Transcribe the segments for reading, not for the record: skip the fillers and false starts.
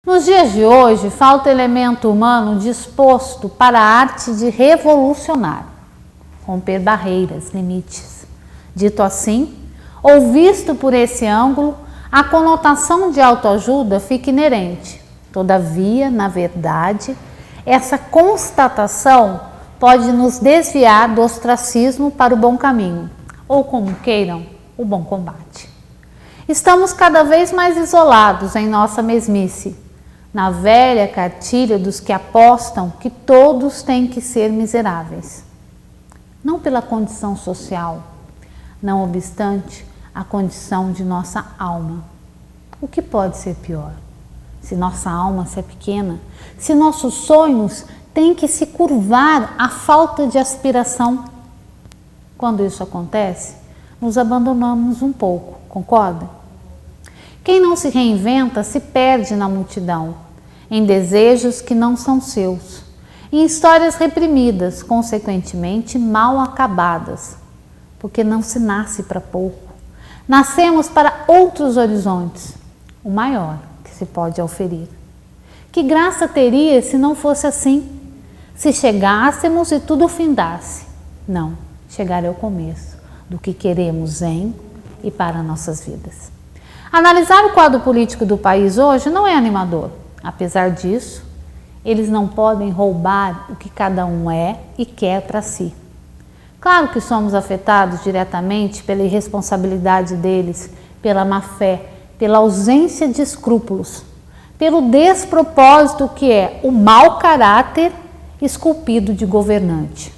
Nos dias de hoje, falta elemento humano disposto para a arte de revolucionar, romper barreiras, limites. Dito assim, ou visto por esse ângulo, a conotação de autoajuda fica inerente. Todavia, na verdade, essa constatação pode nos desviar do ostracismo para o bom caminho, ou como queiram, o bom combate. Estamos cada vez mais isolados em nossa mesmice, na velha cartilha dos que apostam que todos têm que ser miseráveis. Não pela condição social, não obstante a condição de nossa alma. O que pode ser pior? Se nossa alma se é pequena, se nossos sonhos têm que se curvar à falta de aspiração. Quando isso acontece, nos abandonamos um pouco, concorda? Quem não se reinventa se perde na multidão, em desejos que não são seus, em histórias reprimidas, consequentemente mal acabadas, porque não se nasce para pouco. Nascemos para outros horizontes, o maior que se pode oferir. Que graça teria se não fosse assim? Se chegássemos e tudo findasse? Não, chegar é o começo do que queremos em e para nossas vidas. Analisar o quadro político do país hoje não é animador. Apesar disso, eles não podem roubar o que cada um é e quer para si. Claro que somos afetados diretamente pela irresponsabilidade deles, pela má-fé, pela ausência de escrúpulos, pelo despropósito que é o mau caráter esculpido de governante.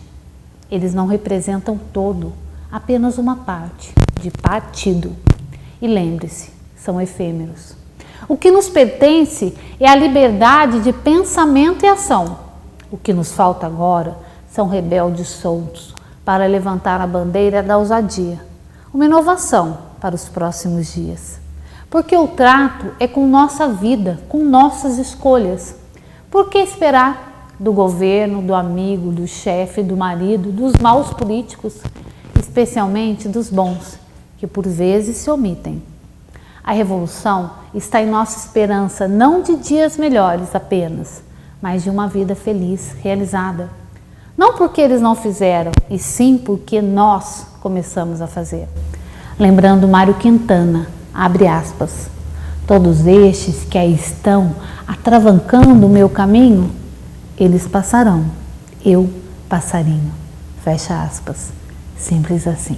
Eles não representam todo, apenas uma parte, de partido. E lembre-se, são efêmeros. O que nos pertence é a liberdade de pensamento e ação. O que nos falta agora são rebeldes soltos para levantar a bandeira da ousadia, uma inovação para os próximos dias. Porque o trato é com nossa vida, com nossas escolhas. Por que esperar do governo, do amigo, do chefe, do marido, dos maus políticos, especialmente dos bons, que por vezes se omitem? A revolução está em nossa esperança não de dias melhores apenas, mas de uma vida feliz, realizada. Não porque eles não fizeram, e sim porque nós começamos a fazer. Lembrando Mário Quintana, abre aspas, todos estes que aí estão atravancando o meu caminho, eles passarão, eu passarinho. Fecha aspas. Simples assim.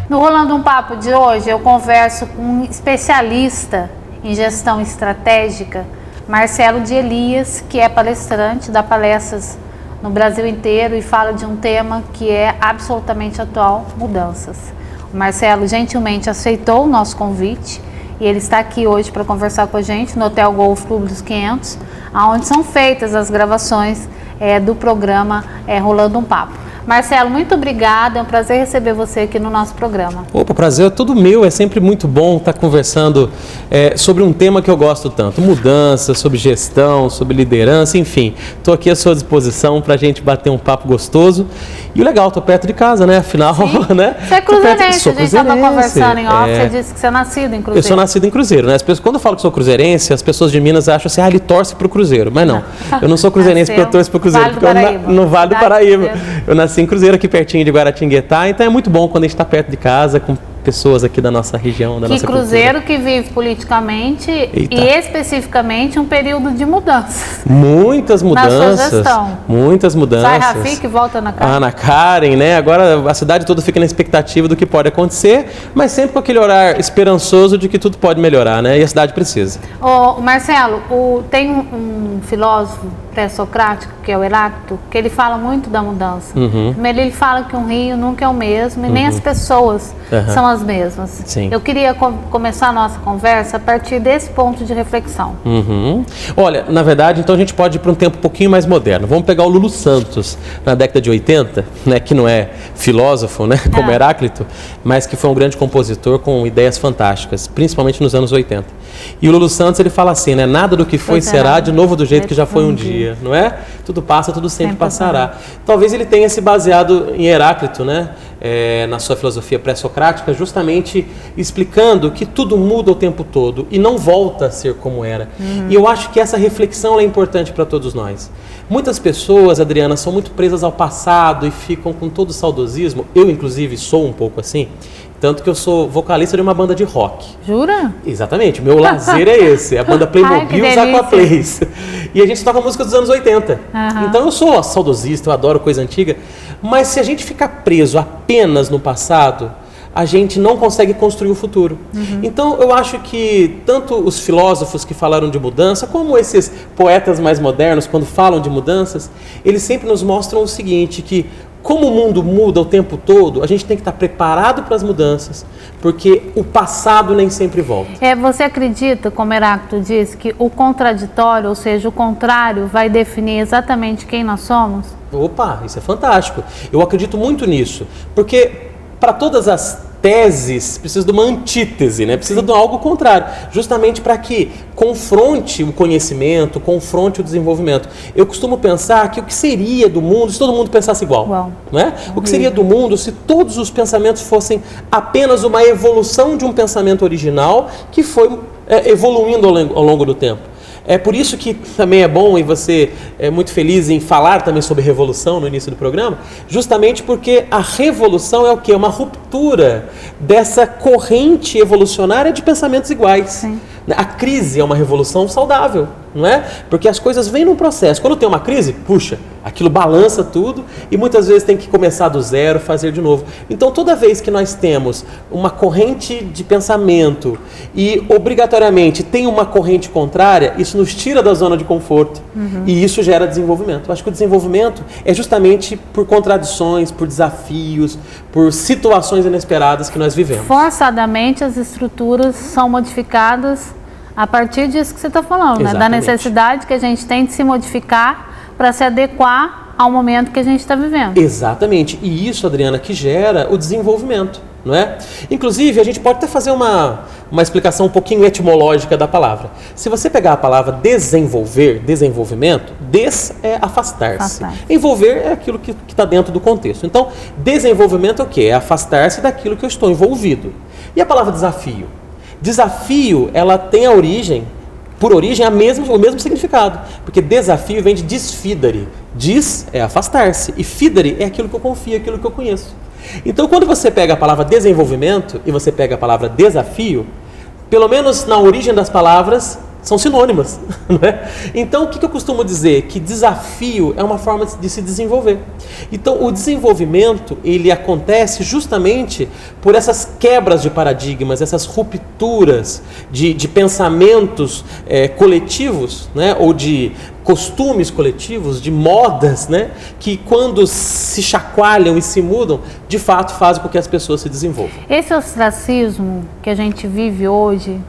No Rolando um Papo de hoje, eu converso com um especialista em gestão estratégica, Marcelo de Elias, que é palestrante, dá palestras no Brasil inteiro e fala de um tema que é absolutamente atual, mudanças. O Marcelo gentilmente aceitou o nosso convite e ele está aqui hoje para conversar com a gente no Hotel Golf Clube dos 500, onde são feitas as gravações do programa Rolando um Papo. Marcelo, muito obrigada, é um prazer receber você aqui no nosso programa. Opa, o prazer é todo meu, é sempre muito bom estar conversando sobre um tema que eu gosto tanto, mudança, sobre gestão, sobre liderança, enfim. Estou aqui à sua disposição para a gente bater um papo gostoso. E o legal, estou perto de casa, né? Afinal, sim. né? Você é cruzeirense, a gente estava conversando em off, você disse que você é nascido em Cruzeiro. Eu sou nascido em Cruzeiro, né? Quando eu falo que sou cruzeirense, as pessoas de Minas acham assim, ele torce para o Cruzeiro. Mas não, eu não sou cruzeirense porque eu torço para o Cruzeiro, no Vale do Paraíba. Eu nasci em Cruzeiro, aqui pertinho de Guaratinguetá, então é muito bom quando a gente está perto de casa, com pessoas aqui da nossa região, da nossa Cruzeiro cultura. Que vive politicamente e especificamente um período de mudanças. Muitas mudanças. Na sua gestão. Muitas mudanças. Sai Rafik, volta Ana Karen. Ana Karen, né? Agora a cidade toda fica na expectativa do que pode acontecer, mas sempre com aquele olhar esperançoso de que tudo pode melhorar, né? E a cidade precisa. Marcelo, tem um filósofo pré-socrático, que é o Heráclito, que ele fala muito da mudança. Primeiro ele fala que um rio nunca é o mesmo e nem as pessoas são as mesmas. Sim. Eu queria começar a nossa conversa a partir desse ponto de reflexão. Olha, na verdade, então a gente pode ir para um tempo um pouquinho mais moderno. Vamos pegar o Lulu Santos, na década de 80, né, que não é filósofo, né, como Heráclito, mas que foi um grande compositor com ideias fantásticas, principalmente nos anos 80. E o Lulu Santos, ele fala assim, né, nada do que foi será de novo do jeito que já foi um dia, não é? Tudo passa, tudo sempre passará. Talvez ele tenha se baseado em Heráclito, né, na sua filosofia pré-socrática, justamente explicando que tudo muda o tempo todo e não volta a ser como era. E eu acho que essa reflexão é importante para todos nós. Muitas pessoas, Adriana, são muito presas ao passado e ficam com todo o saudosismo. Eu, inclusive, sou um pouco assim. Tanto que eu sou vocalista de uma banda de rock. Jura? Exatamente, o meu lazer é esse, a banda Playmobil os Aquaplays. E a gente toca música dos anos 80. Então eu sou saudosista, eu adoro coisa antiga. Mas se a gente ficar preso apenas no passado, a gente não consegue construir o futuro. Então eu acho que tanto os filósofos que falaram de mudança, como esses poetas mais modernos, quando falam de mudanças, eles sempre nos mostram o seguinte, que como o mundo muda o tempo todo, a gente tem que estar preparado para as mudanças, porque o passado nem sempre volta. Você acredita, como Heráclito diz, que o contraditório, ou seja, o contrário, vai definir exatamente quem nós somos? Opa, isso é fantástico. Eu acredito muito nisso, porque para todas as teses precisa de uma antítese, né? Precisa de algo contrário, justamente para que confronte o conhecimento, confronte o desenvolvimento. Eu costumo pensar que o que seria do mundo se todo mundo pensasse igual, não é? O que seria do mundo se todos os pensamentos fossem apenas uma evolução de um pensamento original que foi evoluindo ao longo do tempo. É por isso que também é bom, e você é muito feliz em falar também sobre revolução no início do programa, justamente porque a revolução é o quê? Uma ruptura dessa corrente evolucionária de pensamentos iguais. Sim. A crise é uma revolução saudável, não é? Porque as coisas vêm num processo. Quando tem uma crise, puxa, aquilo balança tudo e muitas vezes tem que começar do zero, fazer de novo. Então, toda vez que nós temos uma corrente de pensamento e obrigatoriamente tem uma corrente contrária, isso nos tira da zona de conforto e isso gera desenvolvimento. Eu acho que o desenvolvimento é justamente por contradições, por desafios, por situações inesperadas que nós vivemos. Forçadamente as estruturas são modificadas a partir disso que você está falando, né? Da necessidade que a gente tem de se modificar para se adequar ao momento que a gente está vivendo. Exatamente. E isso, Adriana, que gera o desenvolvimento, não é? Inclusive, a gente pode até fazer uma explicação um pouquinho etimológica da palavra. Se você pegar a palavra desenvolver, desenvolvimento, des é afastar-se. Envolver é aquilo que está dentro do contexto. Então, desenvolvimento é o quê? É afastar-se daquilo que eu estou envolvido. E a palavra desafio? Desafio, ela tem a origem, por origem, o mesmo significado. Porque desafio vem de disfidere. Dis é afastar-se e fidere é aquilo que eu confio, aquilo que eu conheço. Então, quando você pega a palavra desenvolvimento e você pega a palavra desafio, pelo menos na origem das palavras, são sinônimas, não é? Então, o que eu costumo dizer? Que desafio é uma forma de se desenvolver. Então, o desenvolvimento, ele acontece justamente por essas quebras de paradigmas, essas rupturas de pensamentos coletivos, né? Ou de costumes coletivos, de modas, né? Que quando se chacoalham e se mudam, de fato fazem com que as pessoas se desenvolvam. Esse ostracismo que a gente vive hoje,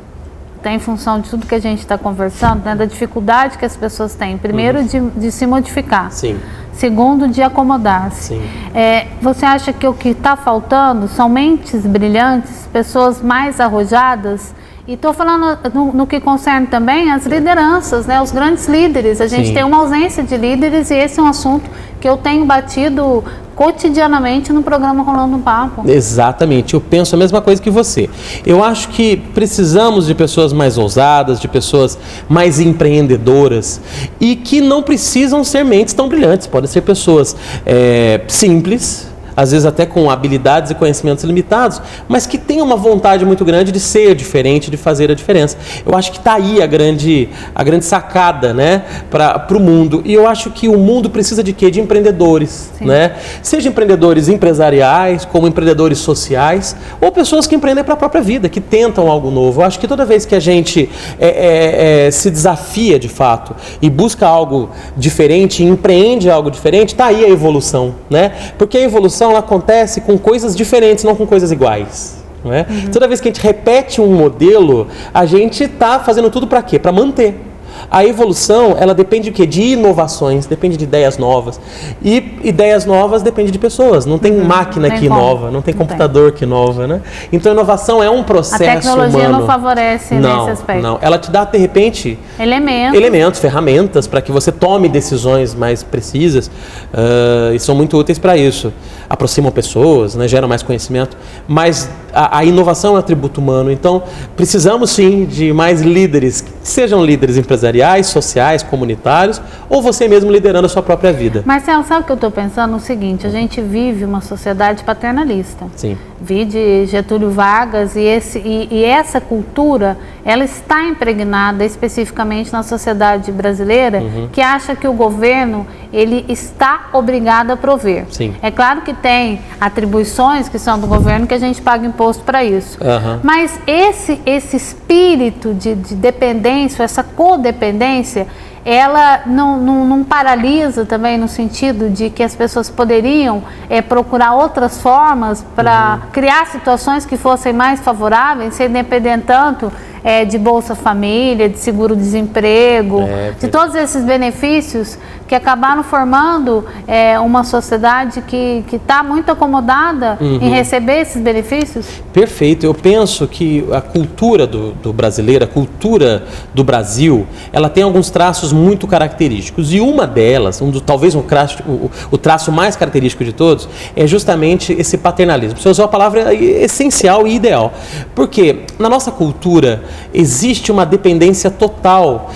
em função de tudo que a gente está conversando, né, da dificuldade que as pessoas têm, primeiro de se modificar, Sim. Segundo de acomodar-se. Você acha que o que está faltando são mentes brilhantes, pessoas mais arrojadas? E estou falando no que concerne também as lideranças, né, os grandes líderes. A gente tem uma ausência de líderes e esse é um assunto que eu tenho batido cotidianamente no programa Rolando um Papo. Exatamente, eu penso a mesma coisa que você. Eu acho que precisamos de pessoas mais ousadas, de pessoas mais empreendedoras e que não precisam ser mentes tão brilhantes. Podem ser pessoas simples, às vezes até com habilidades e conhecimentos limitados, mas que tem uma vontade muito grande de ser diferente, de fazer a diferença. Eu acho que está aí a grande sacada, né, para o mundo. E eu acho que o mundo precisa de quê? De empreendedores, né? Seja empreendedores empresariais, como empreendedores sociais, ou pessoas que empreendem para a própria vida, que tentam algo novo. Eu acho que toda vez que a gente se desafia de fato e busca algo diferente, empreende algo diferente, está aí a evolução, né? Porque a evolução ela acontece com coisas diferentes, não com coisas iguais. Não é? Toda vez que a gente repete um modelo, a gente está fazendo tudo para quê? Para manter. A evolução, ela depende de quê? De inovações, depende de ideias novas. E ideias novas depende de pessoas. Não tem máquina que inova, não tem computador que inova, né? Então, a inovação é um processo humano. A tecnologia não favorece nesse aspecto. Não, ela te dá, de repente, elementos, ferramentas para que você tome decisões mais precisas e são muito úteis para isso. Aproximam pessoas, né? Geram mais conhecimento, mas a inovação é um atributo humano. Então, precisamos sim de mais líderes, sejam líderes empresariais, sociais, comunitários, ou você mesmo liderando a sua própria vida. Marcelo, sabe o que eu estou pensando? O seguinte, a gente vive uma sociedade paternalista. Sim. Vide Getúlio Vargas e essa cultura, ela está impregnada especificamente na sociedade brasileira, que acha que o governo, ele está obrigado a prover. Sim. É claro que tem atribuições que são do governo que a gente paga imposto para isso. Mas esse espírito de dependência, essa codependência, ela não paralisa também no sentido de que as pessoas poderiam procurar outras formas para criar situações que fossem mais favoráveis, sem depender tanto de Bolsa Família, de seguro-desemprego, de todos esses benefícios que acabaram formando uma sociedade que está muito acomodada em receber esses benefícios? Perfeito. Eu penso que a cultura do brasileiro, a cultura do Brasil, ela tem alguns traços muito característicos. E uma delas, talvez o traço mais característico de todos, é justamente esse paternalismo. Você usou a palavra essencial e ideal. Porque na nossa cultura existe uma dependência total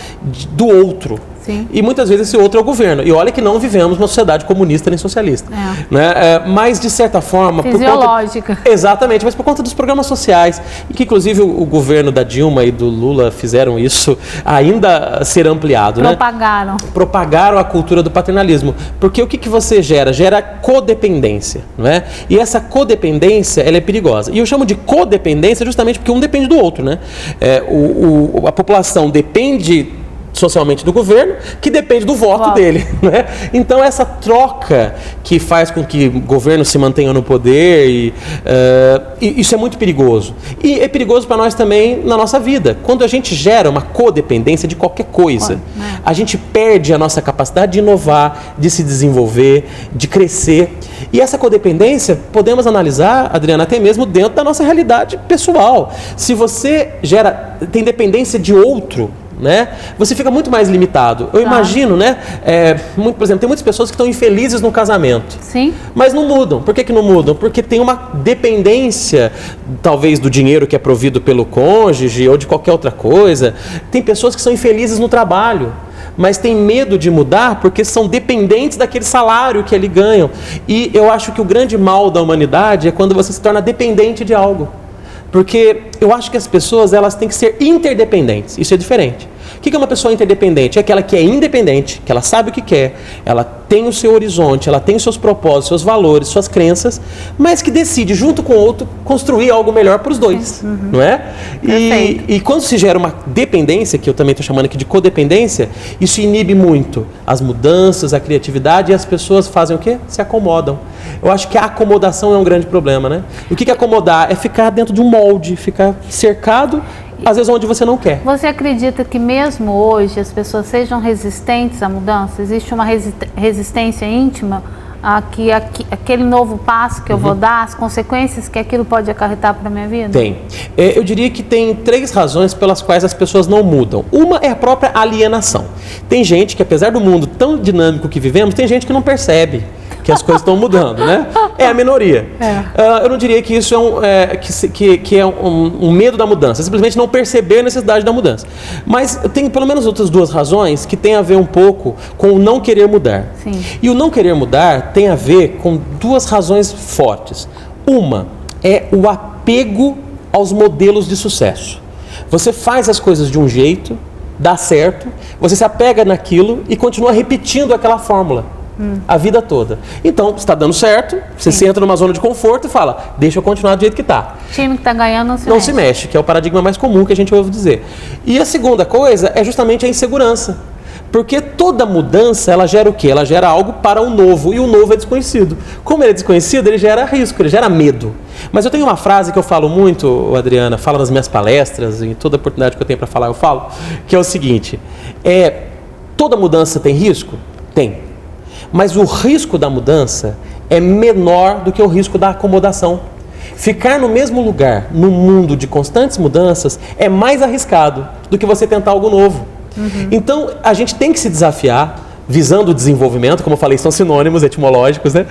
do outro. Sim. E muitas vezes esse outro é o governo. E olha que não vivemos numa sociedade comunista nem socialista. Né? Mas, de certa forma... Fisiológica. Exatamente, mas por conta dos programas sociais, e que inclusive o governo da Dilma e do Lula fizeram isso ainda ser ampliado. Propagaram. Né? Propagaram a cultura do paternalismo. Porque o que você gera? Gera codependência. Não é? E essa codependência, ela é perigosa. E eu chamo de codependência justamente porque um depende do outro. Né? A população depende socialmente do governo, que depende do voto dele. Né? Então, essa troca que faz com que o governo se mantenha no poder, isso é muito perigoso. E é perigoso para nós também na nossa vida. Quando a gente gera uma codependência de qualquer coisa, a gente perde a nossa capacidade de inovar, de se desenvolver, de crescer. E essa codependência, podemos analisar, Adriana, até mesmo dentro da nossa realidade pessoal. Se você tem dependência de outro, né? Você fica muito mais limitado. Eu imagino, né? Por exemplo, tem muitas pessoas que estão infelizes no casamento. Sim. Mas não mudam. Por que não mudam? Porque tem uma dependência, talvez, do dinheiro que é provido pelo cônjuge ou de qualquer outra coisa. Tem pessoas que são infelizes no trabalho, mas têm medo de mudar porque são dependentes daquele salário que eles ganham. E eu acho que o grande mal da humanidade é quando você se torna dependente de algo. Porque eu acho que as pessoas, elas têm que ser interdependentes. Isso é diferente. O que é uma pessoa interdependente? É aquela que é independente, que ela sabe o que quer, ela tem o seu horizonte, ela tem os seus propósitos, seus valores, suas crenças, mas que decide, junto com o outro, construir algo melhor para os dois, não é? E quando se gera uma dependência, que eu também estou chamando aqui de codependência, isso inibe muito as mudanças, a criatividade, e as pessoas fazem o quê? Se acomodam. Eu acho que a acomodação é um grande problema, né? E o que é acomodar? É ficar dentro de um molde, ficar cercado, às vezes onde você não quer. Você acredita que mesmo hoje as pessoas sejam resistentes à mudança? Existe uma resistência íntima a que aquele novo passo que eu vou dar, as consequências que aquilo pode acarretar para a minha vida? Tem. Eu diria que tem 3 razões pelas quais as pessoas não mudam. Uma é a própria alienação. Tem gente que, apesar do mundo tão dinâmico que vivemos, tem gente que não percebe que as coisas estão mudando, né? É a minoria. Eu não diria que isso é um medo da mudança, simplesmente não perceber a necessidade da mudança. Mas tem pelo menos outras duas razões que tem a ver um pouco com o não querer mudar. Sim. E o não querer mudar tem a ver com duas razões fortes. Uma é o apego aos modelos de sucesso. Você faz as coisas de um jeito, dá certo, você se apega naquilo e continua repetindo aquela fórmula a vida toda. Então, está dando certo, você se entra numa zona de conforto e fala, deixa eu continuar do jeito que está. O time que está ganhando não se mexe, que é o paradigma mais comum que a gente ouve dizer. E a segunda coisa é justamente a insegurança. Porque toda mudança, ela gera o quê? Ela gera algo para o novo, e o novo é desconhecido. Como ele é desconhecido, ele gera risco, ele gera medo. Mas eu tenho uma frase que eu falo muito, Adriana, falo nas minhas palestras, em toda oportunidade que eu tenho para falar eu falo, que é o seguinte, toda mudança tem risco? Tem. Mas o risco da mudança é menor do que o risco da acomodação. Ficar no mesmo lugar, no mundo de constantes mudanças, é mais arriscado do que você tentar algo novo. Então, a gente tem que se desafiar, visando o desenvolvimento, como eu falei, são sinônimos etimológicos, né?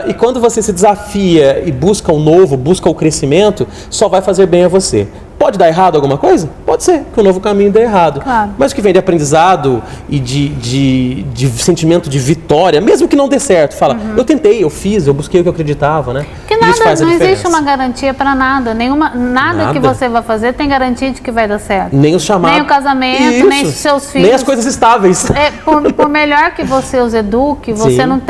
E quando você se desafia e busca o novo, busca o crescimento, só vai fazer bem a você. Pode dar errado alguma coisa? Pode ser, que o novo caminho dê errado. Claro. Mas o que vem de aprendizado e de sentimento de vitória, mesmo que não dê certo, fala, eu tentei, eu fiz, eu busquei o que eu acreditava, né? Porque não existe uma garantia para nada. Nada que você vai fazer tem garantia de que vai dar certo. Nem os chamados. Nem o casamento, nem os seus filhos. Nem as coisas estáveis. Por melhor que você os eduque, você não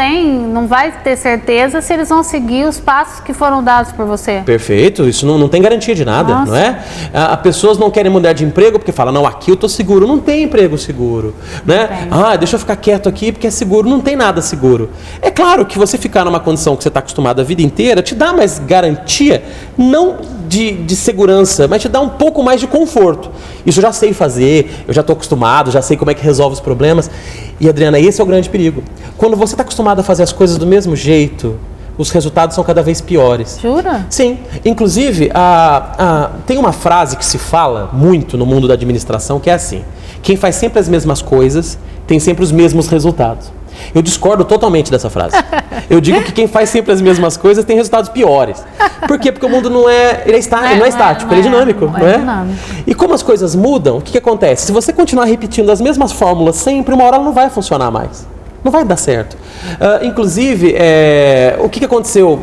vai ter certeza se eles vão seguir os passos que foram dados por você. Perfeito, isso não tem garantia de nada, não é? As pessoas não querem mudar de emprego porque falam, não, aqui eu estou seguro. Não tem emprego seguro, né? Deixa eu ficar quieto aqui porque é seguro. Não tem nada seguro. É claro que você ficar numa condição que você está acostumado a vida inteira te dá mais garantia, não de segurança, mas te dá um pouco mais de conforto. Isso eu já sei fazer, eu já estou acostumado, já sei como é que resolve os problemas. E, Adriana, esse é o grande perigo. Quando você está acostumado a fazer as coisas do mesmo jeito, os resultados são cada vez piores. Jura? Sim. Inclusive, tem uma frase que se fala muito no mundo da administração que é assim, quem faz sempre as mesmas coisas tem sempre os mesmos resultados. Eu discordo totalmente dessa frase. Eu digo que quem faz sempre as mesmas coisas tem resultados piores. Por quê? Porque o mundo não é estático, ele é dinâmico. Não é? Dinâmico. E como as coisas mudam, o que acontece? Se você continuar repetindo as mesmas fórmulas sempre, uma hora ela não vai funcionar mais. Não vai dar certo. Inclusive, o que aconteceu,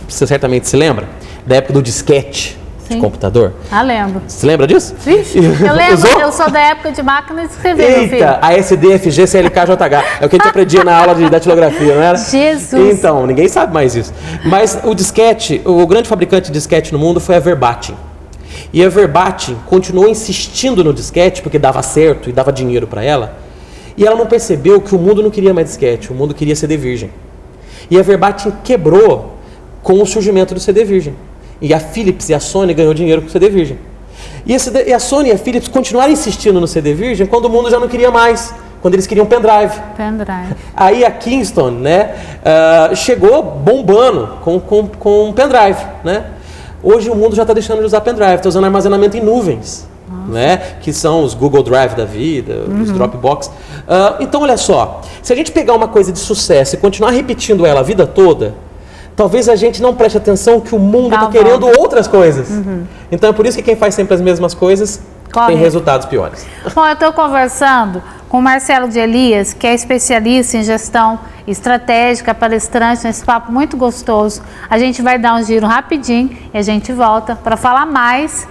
você certamente se lembra, da época do disquete de computador? Lembro. Você lembra disso? Vixe, eu lembro, eu sou da época de máquina de escrever, meu filho. Eita, ASD, FG, CLK, JH. É o que a gente aprendia na aula de datilografia, não era? Jesus! Então, ninguém sabe mais isso. Mas o disquete, o grande fabricante de disquete no mundo foi a Verbatim. E a Verbatim continuou insistindo no disquete porque dava certo e dava dinheiro para ela. E ela não percebeu que o mundo não queria mais disquete, o mundo queria CD virgem. E a Verbatim quebrou com o surgimento do CD virgem. E a Philips e a Sony ganhou dinheiro com o CD virgem. E a Sony e a Philips continuaram insistindo no CD virgem quando o mundo já não queria mais, quando eles queriam pendrive. Aí a Kingston, né, chegou bombando com pendrive, né? Hoje o mundo já está deixando de usar pendrive, está usando armazenamento em nuvens. Né? Que são os Google Drive da vida, os Dropbox. Então, olha só, se a gente pegar uma coisa de sucesso e continuar repetindo ela a vida toda, talvez a gente não preste atenção que o mundo está querendo outras coisas. Então, é por isso que quem faz sempre as mesmas coisas tem resultados piores. Bom, eu estou conversando com o Marcelo de Elias, que é especialista em gestão estratégica, palestrante, nesse papo muito gostoso. A gente vai dar um giro rapidinho e a gente volta para falar mais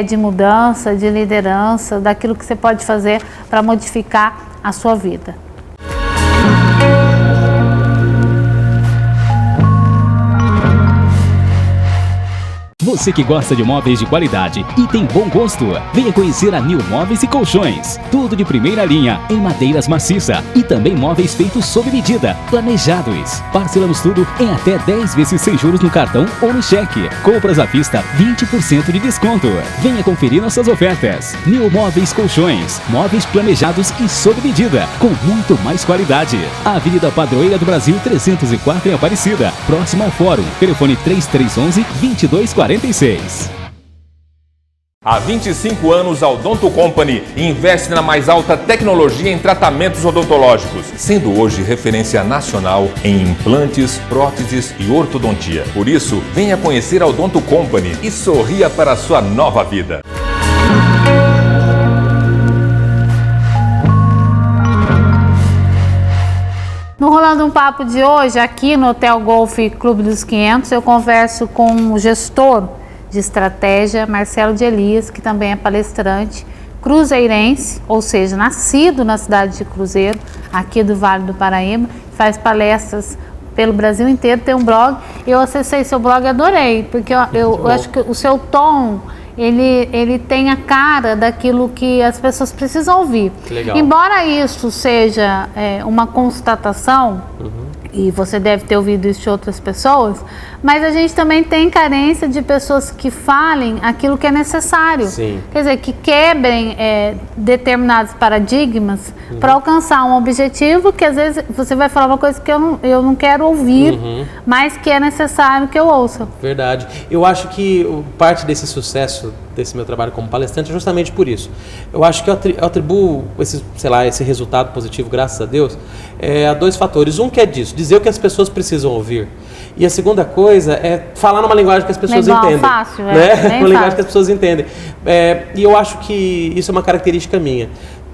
de mudança, de liderança, daquilo que você pode fazer para modificar a sua vida. Você que gosta de móveis de qualidade e tem bom gosto, venha conhecer a New Móveis e Colchões. Tudo de primeira linha, em madeiras maciça e também móveis feitos sob medida, planejados. Parcelamos tudo em até 10 vezes sem juros no cartão ou no cheque. Compras à vista, 20% de desconto. Venha conferir nossas ofertas. New Móveis Colchões, móveis planejados e sob medida, com muito mais qualidade. Avenida Padroeira do Brasil 304 em Aparecida, próximo ao Fórum. Telefone 3311-2246. Há 25 anos, a Odonto Company investe na mais alta tecnologia em tratamentos odontológicos, sendo hoje referência nacional em implantes, próteses e ortodontia. Por isso, venha conhecer a Odonto Company e sorria para a sua nova vida. No Rolando um Papo de hoje, aqui no Hotel Golf Clube dos 500, eu converso com o gestor de estratégia, Marcelo de Elias, que também é palestrante, cruzeirense, ou seja, nascido na cidade de Cruzeiro, aqui do Vale do Paraíba, faz palestras pelo Brasil inteiro, tem um blog. Eu acessei seu blog e adorei, porque eu acho que o seu tom, ele tem a cara daquilo que as pessoas precisam ouvir. Legal. Embora isso seja uma constatação, e você deve ter ouvido isso de outras pessoas, mas a gente também tem carência de pessoas que falem aquilo que é necessário. Sim. Quer dizer, que quebrem determinados paradigmas para alcançar um objetivo que às vezes você vai falar uma coisa que eu não quero ouvir, mas que é necessário que eu ouça. Verdade. Eu acho que parte desse sucesso desse meu trabalho como palestrante é justamente por isso. Eu acho que eu atribuo esse resultado positivo, graças a Deus, a dois fatores. Um que é disso, dizer o que as pessoas precisam ouvir. E a segunda coisa é falar numa linguagem que as pessoas entendem. Fácil, né? Uma linguagem que as pessoas entendem. E eu acho que isso é uma característica minha.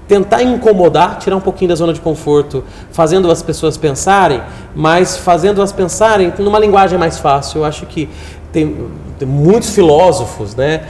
Tentar incomodar, tirar um pouquinho da zona de conforto, fazendo as pessoas pensarem, mas fazendo-as pensarem numa linguagem mais fácil. Eu acho que tem muitos filósofos, né,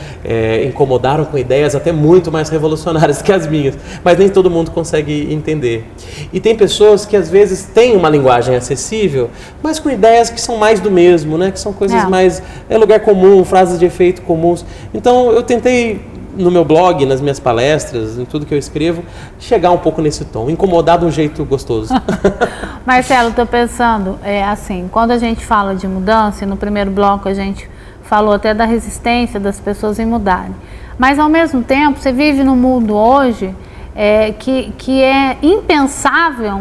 incomodaram com ideias até muito mais revolucionárias que as minhas, mas nem todo mundo consegue entender. E tem pessoas que às vezes têm uma linguagem acessível, mas com ideias que são mais do mesmo, né, que são coisas mais lugar comum, frases de efeito comuns. Então eu tentei, no meu blog, nas minhas palestras, em tudo que eu escrevo, chegar um pouco nesse tom, incomodar de um jeito gostoso. Marcelo, estou pensando, assim, quando a gente fala de mudança, no primeiro bloco a gente falou até da resistência das pessoas em mudarem, mas ao mesmo tempo você vive num mundo hoje que é impensável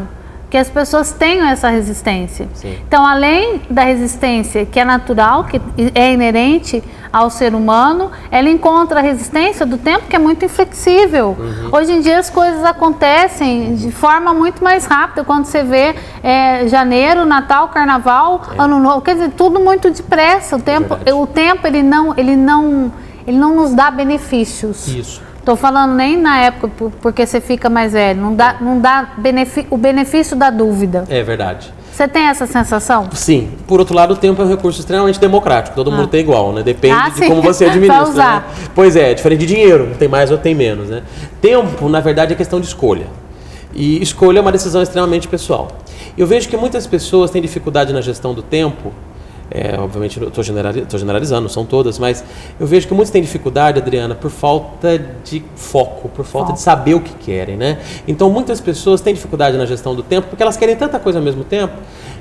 que as pessoas tenham essa resistência. Sim. Então, além da resistência que é natural, que é inerente ao ser humano, ela encontra a resistência do tempo, que é muito inflexível. Hoje em dia as coisas acontecem de forma muito mais rápida. Quando você vê janeiro, Natal, Carnaval, Ano Novo, quer dizer, tudo muito depressa. O tempo ele não nos dá benefícios. Isso. Estou falando nem na época porque você fica mais velho, não dá o benefício da dúvida. É verdade. Você tem essa sensação? Sim. Por outro lado, o tempo é um recurso extremamente democrático, todo mundo tem igual, né? Depende de como você administra. Pra usar. Né? Pois é, diferente de dinheiro, tem mais ou tem menos, né? Tempo, na verdade, é questão de escolha. E escolha é uma decisão extremamente pessoal. Eu vejo que muitas pessoas têm dificuldade na gestão do tempo. Obviamente eu estou generalizando, não são todas, mas eu vejo que muitos têm dificuldade, Adriana, por falta de foco, por falta de saber o que querem, né? Então muitas pessoas têm dificuldade na gestão do tempo porque elas querem tanta coisa ao mesmo tempo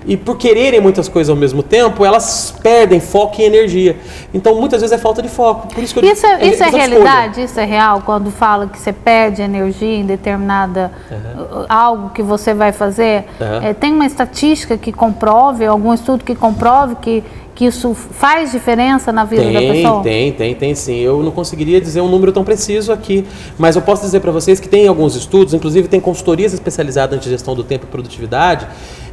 e por quererem muitas coisas ao mesmo tempo, elas perdem foco e energia. Então muitas vezes é falta de foco. Por isso que isso é realidade? Isso é real? Quando fala que você perde energia em determinada algo que você vai fazer, tem uma estatística que comprove, algum estudo que comprove que isso faz diferença na vida da pessoa? Tem sim. Eu não conseguiria dizer um número tão preciso aqui, mas eu posso dizer para vocês que tem alguns estudos, inclusive tem consultorias especializadas em gestão do tempo e produtividade,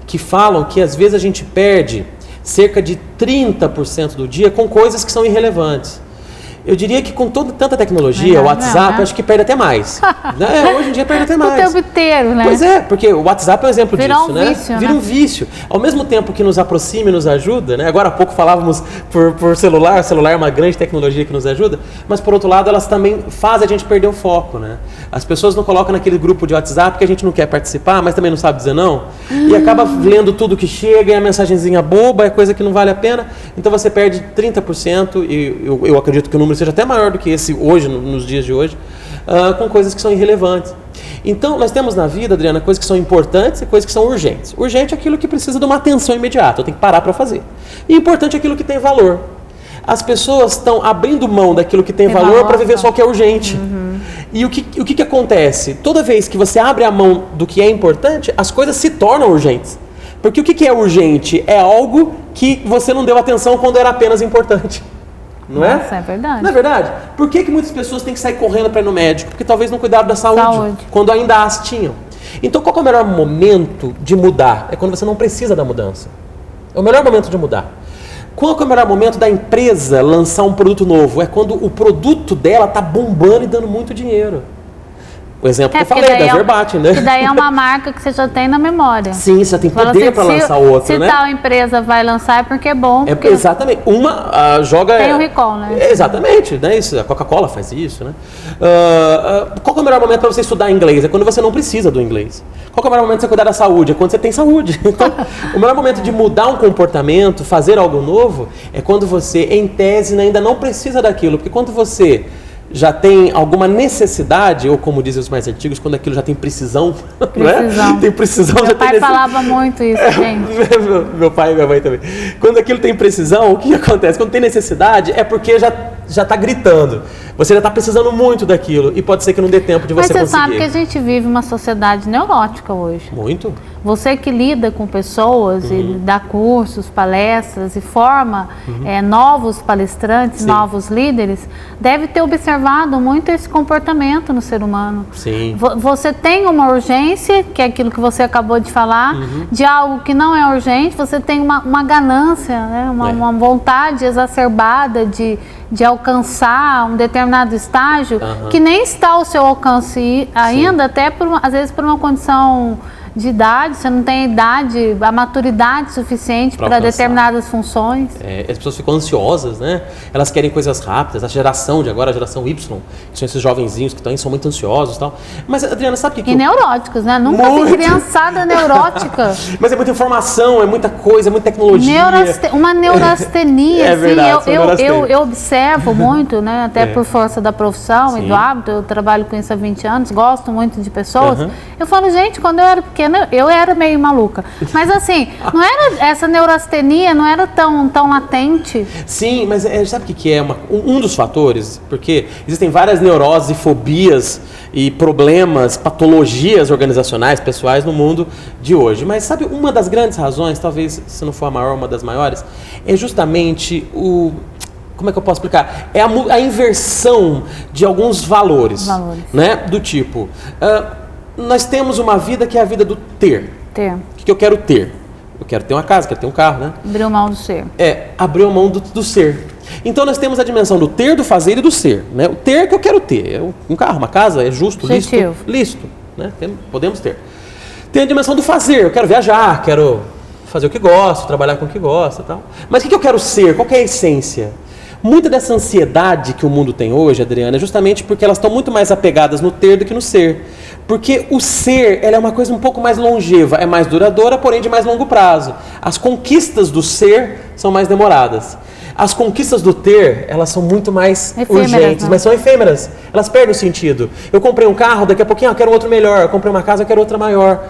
que falam que às vezes a gente perde cerca de 30% do dia com coisas que são irrelevantes. Eu diria que com tanta tecnologia, o WhatsApp, acho que perde até mais. Né? Hoje em dia perde até mais. O tempo inteiro, né? Pois é, porque o WhatsApp é um exemplo disso, né? Vício, Vira um vício. Ao mesmo tempo que nos aproxima e nos ajuda, né? Agora há pouco falávamos por celular, o celular é uma grande tecnologia que nos ajuda, mas por outro lado elas também fazem a gente perder o foco, né? As pessoas não colocam naquele grupo de WhatsApp que a gente não quer participar, mas também não sabe dizer não, e acaba lendo tudo que chega, e a mensagenzinha boba, é coisa que não vale a pena, então você perde 30%, e eu acredito que o número seja até maior do que esse hoje, nos dias de hoje, com coisas que são irrelevantes. Então, nós temos na vida, Adriana, coisas que são importantes e coisas que são urgentes. Urgente é aquilo que precisa de uma atenção imediata, eu tenho que parar para fazer. E importante é aquilo que tem valor. As pessoas estão abrindo mão daquilo que tem valor para viver só o que é urgente. E o que acontece? Toda vez que você abre a mão do que é importante, as coisas se tornam urgentes. Porque o que é urgente? É algo que você não deu atenção quando era apenas importante. não é? Nossa, é verdade. Não é verdade? Por que muitas pessoas têm que sair correndo para ir no médico? Porque talvez não cuidaram da saúde, quando ainda as tinham. Então, qual é o melhor momento de mudar? É quando você não precisa da mudança. É o melhor momento de mudar. Qual é o melhor momento da empresa lançar um produto novo? É quando o produto dela está bombando e dando muito dinheiro. O exemplo que eu falei, da Verbatim, né? Que daí é uma marca que você já tem na memória. Sim, você já tem poder para lançar outra, né? Se tal empresa vai lançar é porque é bom. Porque exatamente. Uma joga... Tem o recall, né? Exatamente, né? Isso, a Coca-Cola faz isso, né? Qual é o melhor momento para você estudar inglês? É quando você não precisa do inglês. Qual é o melhor momento de você cuidar da saúde? É quando você tem saúde. Então, o melhor momento de mudar um comportamento, fazer algo novo, é quando você, em tese, ainda não precisa daquilo. Porque quando você já tem alguma necessidade, ou como dizem os mais antigos, quando aquilo já tem precisão, Precisão. Né? Tem precisão. Meu pai falava muito isso, gente. Meu pai e minha mãe também. Quando aquilo tem precisão, o que acontece? Quando tem necessidade, é porque já está gritando. Você já está precisando muito daquilo e pode ser que não dê tempo de você conseguir. Mas você sabe que a gente vive uma sociedade neurótica hoje. Muito. Você que lida com pessoas e dá cursos, palestras e forma novos palestrantes, novos líderes, deve ter observado muito esse comportamento no ser humano. Sim. Você tem uma urgência, que é aquilo que você acabou de falar, de algo que não é urgente, você tem uma ganância, né? Uma vontade exacerbada de alcançar um determinado estágio que nem está ao seu alcance ainda, até às vezes por uma condição de idade, você não tem a maturidade suficiente para determinadas funções. As pessoas ficam ansiosas, né? Elas querem coisas rápidas. A geração de agora, a geração Y, que são esses jovenzinhos que também são muito ansiosos e tal. Mas, Adriana, sabe o que... E neuróticos, né? Nunca vi criançada neurótica. Mas é muita informação, é muita coisa, é muita tecnologia. Uma neurastenia, é verdade, eu observo muito, né? Até por força da profissão e do hábito, eu trabalho com isso há 20 anos, gosto muito de pessoas. Eu falo, gente, quando eu era pequena, eu era meio maluca. Mas assim, não era essa neurastenia, não era tão latente. Sim, mas sabe o que é? Um dos fatores, porque existem várias neuroses e fobias e problemas, patologias organizacionais, pessoais no mundo de hoje. Mas sabe, uma das grandes razões, talvez se não for a maior, uma das maiores, é justamente como é que eu posso explicar? É a inversão de alguns valores. Né? Do tipo... nós temos uma vida que é a vida do ter. O que eu quero ter? Eu quero ter uma casa, quero ter um carro, né? Abriu mão do ser. Abriu mão do ser. Então nós temos a dimensão do ter, do fazer e do ser. Né? O ter que eu quero ter. Um carro, uma casa, é justo, lícito. Né? Podemos ter. Tem a dimensão do fazer. Eu quero viajar, quero fazer o que gosto, trabalhar com o que gosto e tal. Mas o que eu quero ser? Qual que é a essência? Muita dessa ansiedade que o mundo tem hoje, Adriana, é justamente porque elas estão muito mais apegadas no ter do que no ser. Porque o ser, ela é uma coisa um pouco mais longeva, é mais duradoura, porém de mais longo prazo. As conquistas do ser são mais demoradas. As conquistas do ter, elas são muito mais urgentes, mas são efêmeras. Elas perdem o sentido. Eu comprei um carro, daqui a pouquinho eu quero outro melhor. Eu comprei uma casa, eu quero outra maior.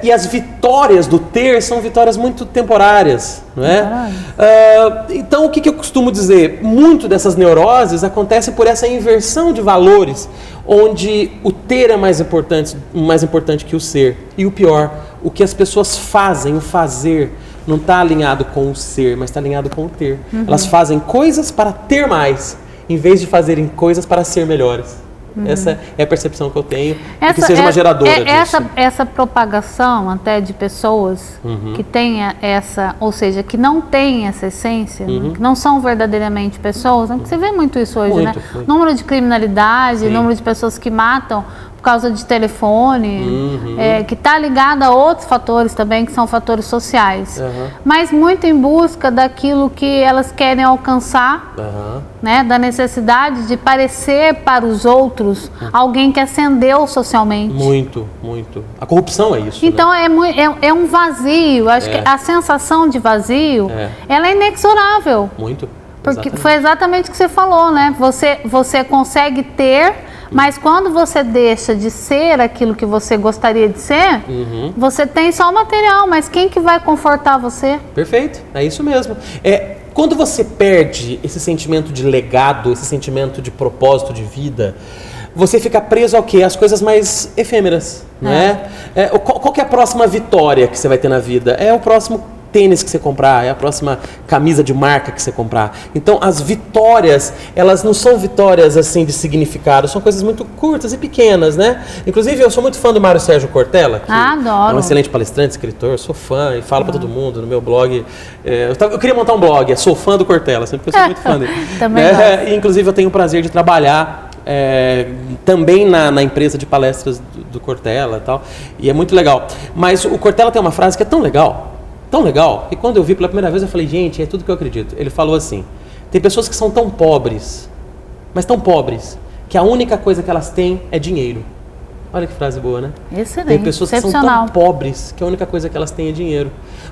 E as vitórias do ter são vitórias muito temporárias. Não é? Então, o que eu costumo dizer? Muito dessas neuroses acontecem por essa inversão de valores, onde o ter é mais importante que o ser. E o pior, o que as pessoas fazem, o fazer, não está alinhado com o ser, mas está alinhado com o ter. Elas fazem coisas para ter mais, em vez de fazerem coisas para ser melhores. Essa é a percepção que eu tenho, e que seja uma geradora disso. Essa propagação até de pessoas que tenha ou seja, que não tem essa essência, que não são verdadeiramente pessoas, né? Você vê muito isso hoje, né? Número de criminalidade, número de pessoas que matam por causa de telefone, que está ligado a outros fatores também, que são fatores sociais. Mas muito em busca daquilo que elas querem alcançar, né? Da necessidade de parecer para os outros alguém que ascendeu socialmente. Muito. A corrupção é isso. Então, né? É um vazio. Acho que a sensação de vazio, ela é inexorável. Muito. Porque foi exatamente o que você falou, né? Você consegue ter, mas quando você deixa de ser aquilo que você gostaria de ser, você tem só o material, mas quem que vai confortar você? Perfeito, é isso mesmo. Quando você perde esse sentimento de legado, esse sentimento de propósito de vida, você fica preso ao quê? Às coisas mais efêmeras, né? Qual que é a próxima vitória que você vai ter na vida? É o próximo tênis que você comprar, é a próxima camisa de marca que você comprar. Então, as vitórias, elas não são vitórias assim de significado, são coisas muito curtas e pequenas, né? Inclusive, eu sou muito fã do Mário Sérgio Cortella, que adoro. É um excelente palestrante, escritor, sou fã e falo para todo mundo no meu blog. Eu queria montar um blog, sou fã do Cortella, sempre porque eu sou muito fã dele. Também e, inclusive, eu tenho o prazer de trabalhar também na empresa de palestras do Cortella e tal, e é muito legal. Mas o Cortella tem uma frase que é tão legal, que quando eu vi pela primeira vez eu falei, gente, é tudo que eu acredito. Ele falou assim, tem pessoas que são tão pobres, mas tão pobres, que a única coisa que elas têm é dinheiro. Olha que frase boa, né? Excelente. Tem pessoas que são tão pobres que a única coisa que elas têm é dinheiro.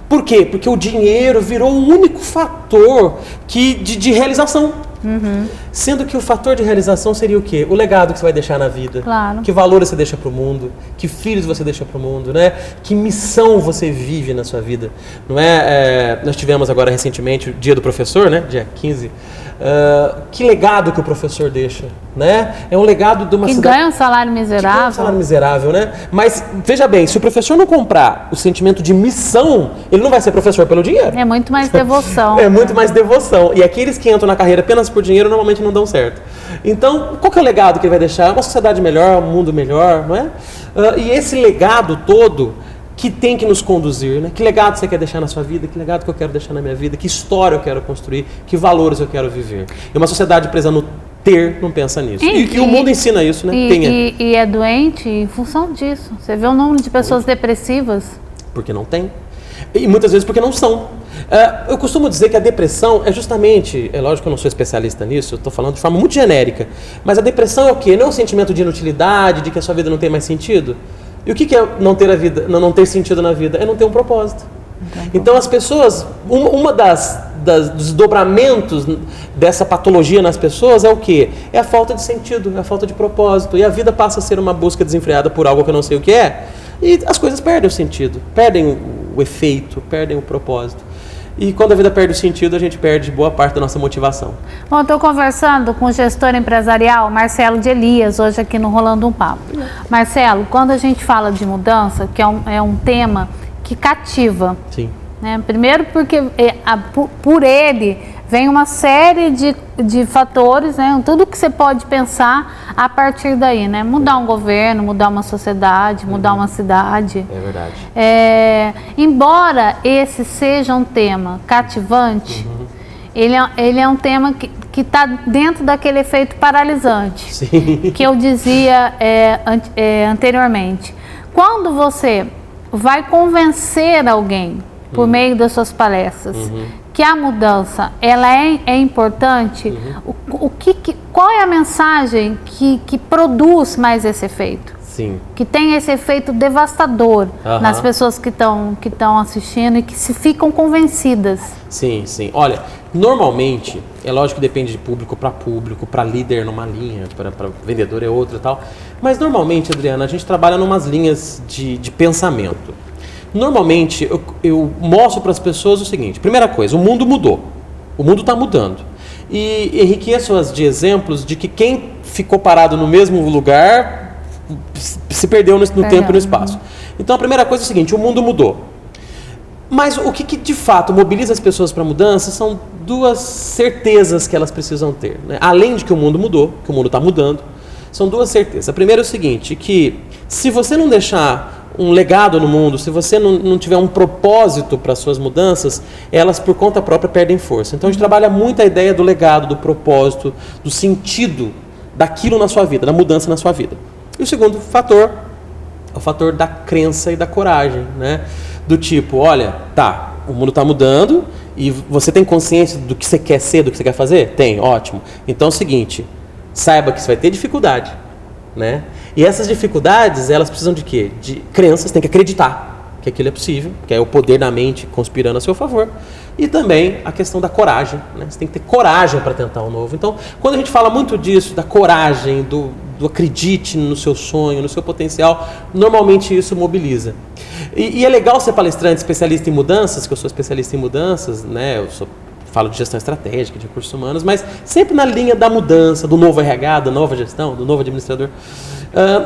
Por quê? Porque o dinheiro virou o único fator de realização. Uhum. Sendo que o fator de realização seria o quê? O legado que você vai deixar na vida. Claro. Que valores você deixa para o mundo, que filhos você deixa para o mundo, né? Que missão você vive na sua vida. Não é? Nós tivemos agora recentemente o Dia do Professor, né? Dia 15. Que legado que o professor deixa, né? É um legado de uma cidade... Que ganha um salário miserável. Que ganha um salário miserável, né? Mas, veja bem, se o professor não comprar o sentimento de missão, ele não vai ser professor pelo dinheiro. É muito mais devoção. É muito mais devoção. E aqueles que entram na carreira apenas por dinheiro, normalmente não dão certo. Então, qual que é o legado que ele vai deixar? Uma sociedade melhor, um mundo melhor, não é? E esse legado todo que tem que nos conduzir, né? Que legado você quer deixar na sua vida? Que legado que eu quero deixar na minha vida? Que história eu quero construir? Que valores eu quero viver? E uma sociedade presa no ter não pensa nisso. E o mundo ensina isso, né? E é doente em função disso. Você vê o número de pessoas depressivas? Porque não tem. E muitas vezes porque não são. Eu costumo dizer que a depressão é justamente, é lógico que eu não sou especialista nisso, eu estou falando de forma muito genérica, mas a depressão é o quê? Não é um sentimento de inutilidade, de que a sua vida não tem mais sentido? E o que é não ter a vida, não ter sentido na vida? É não ter um propósito. Então as pessoas, uma dos desdobramentos dessa patologia nas pessoas é o quê? É a falta de sentido, é a falta de propósito. E a vida passa a ser uma busca desenfreada por algo que eu não sei o que é. E as coisas perdem o sentido, perdem o efeito, perdem o propósito. E quando a vida perde o sentido, a gente perde boa parte da nossa motivação. Bom, estou conversando com o gestor empresarial Marcelo de Elias, hoje aqui no Rolando um Papo. Marcelo, quando a gente fala de mudança, que é um tema que cativa. Sim. Né? Primeiro porque por ele vem uma série de fatores, né? Tudo que você pode pensar a partir daí, né? Mudar um governo, mudar uma sociedade, mudar uma cidade. É verdade. Embora esse seja um tema cativante, ele é um tema que está dentro daquele efeito paralisante. Sim. Que eu dizia anteriormente. Quando você vai convencer alguém por meio das suas palestras que a mudança ela é importante, qual é a mensagem que produz mais esse efeito? Sim. Que tem esse efeito devastador nas pessoas que estão assistindo e que se ficam convencidas. Sim, sim. Olha, normalmente, é lógico que depende de público, para líder numa linha, para vendedor é outra e tal, mas normalmente, Adriana, a gente trabalha numas linhas de pensamento. Normalmente, eu mostro para as pessoas o seguinte, primeira coisa, o mundo mudou, o mundo está mudando. E enriqueço-as de exemplos de que quem ficou parado no mesmo lugar se perdeu no tempo e no espaço. Então, a primeira coisa é o seguinte, o mundo mudou. Mas o que de fato mobiliza as pessoas para a mudança são duas certezas que elas precisam ter, né? Além de que o mundo mudou, que o mundo está mudando, são duas certezas. A primeira é o seguinte, que se você não deixar um legado no mundo, se você não tiver um propósito para as suas mudanças, elas por conta própria perdem força. Então a gente trabalha muito a ideia do legado, do propósito, do sentido daquilo na sua vida, da mudança na sua vida. E o segundo fator é o fator da crença e da coragem, né? Do tipo, olha, o mundo está mudando e você tem consciência do que você quer ser, do que você quer fazer? Tem, ótimo. Então é o seguinte, saiba que você vai ter dificuldade, né? E essas dificuldades, elas precisam de quê? De crenças, tem que acreditar que aquilo é possível, que é o poder da mente conspirando a seu favor. E também a questão da coragem, né? Você tem que ter coragem para tentar o novo. Então, quando a gente fala muito disso, da coragem, do acredite no seu sonho, no seu potencial, normalmente isso mobiliza. E é legal ser palestrante, especialista em mudanças, que eu sou especialista em mudanças, né? Eu falo de gestão estratégica, de recursos humanos, mas sempre na linha da mudança, do novo RH, da nova gestão, do novo administrador.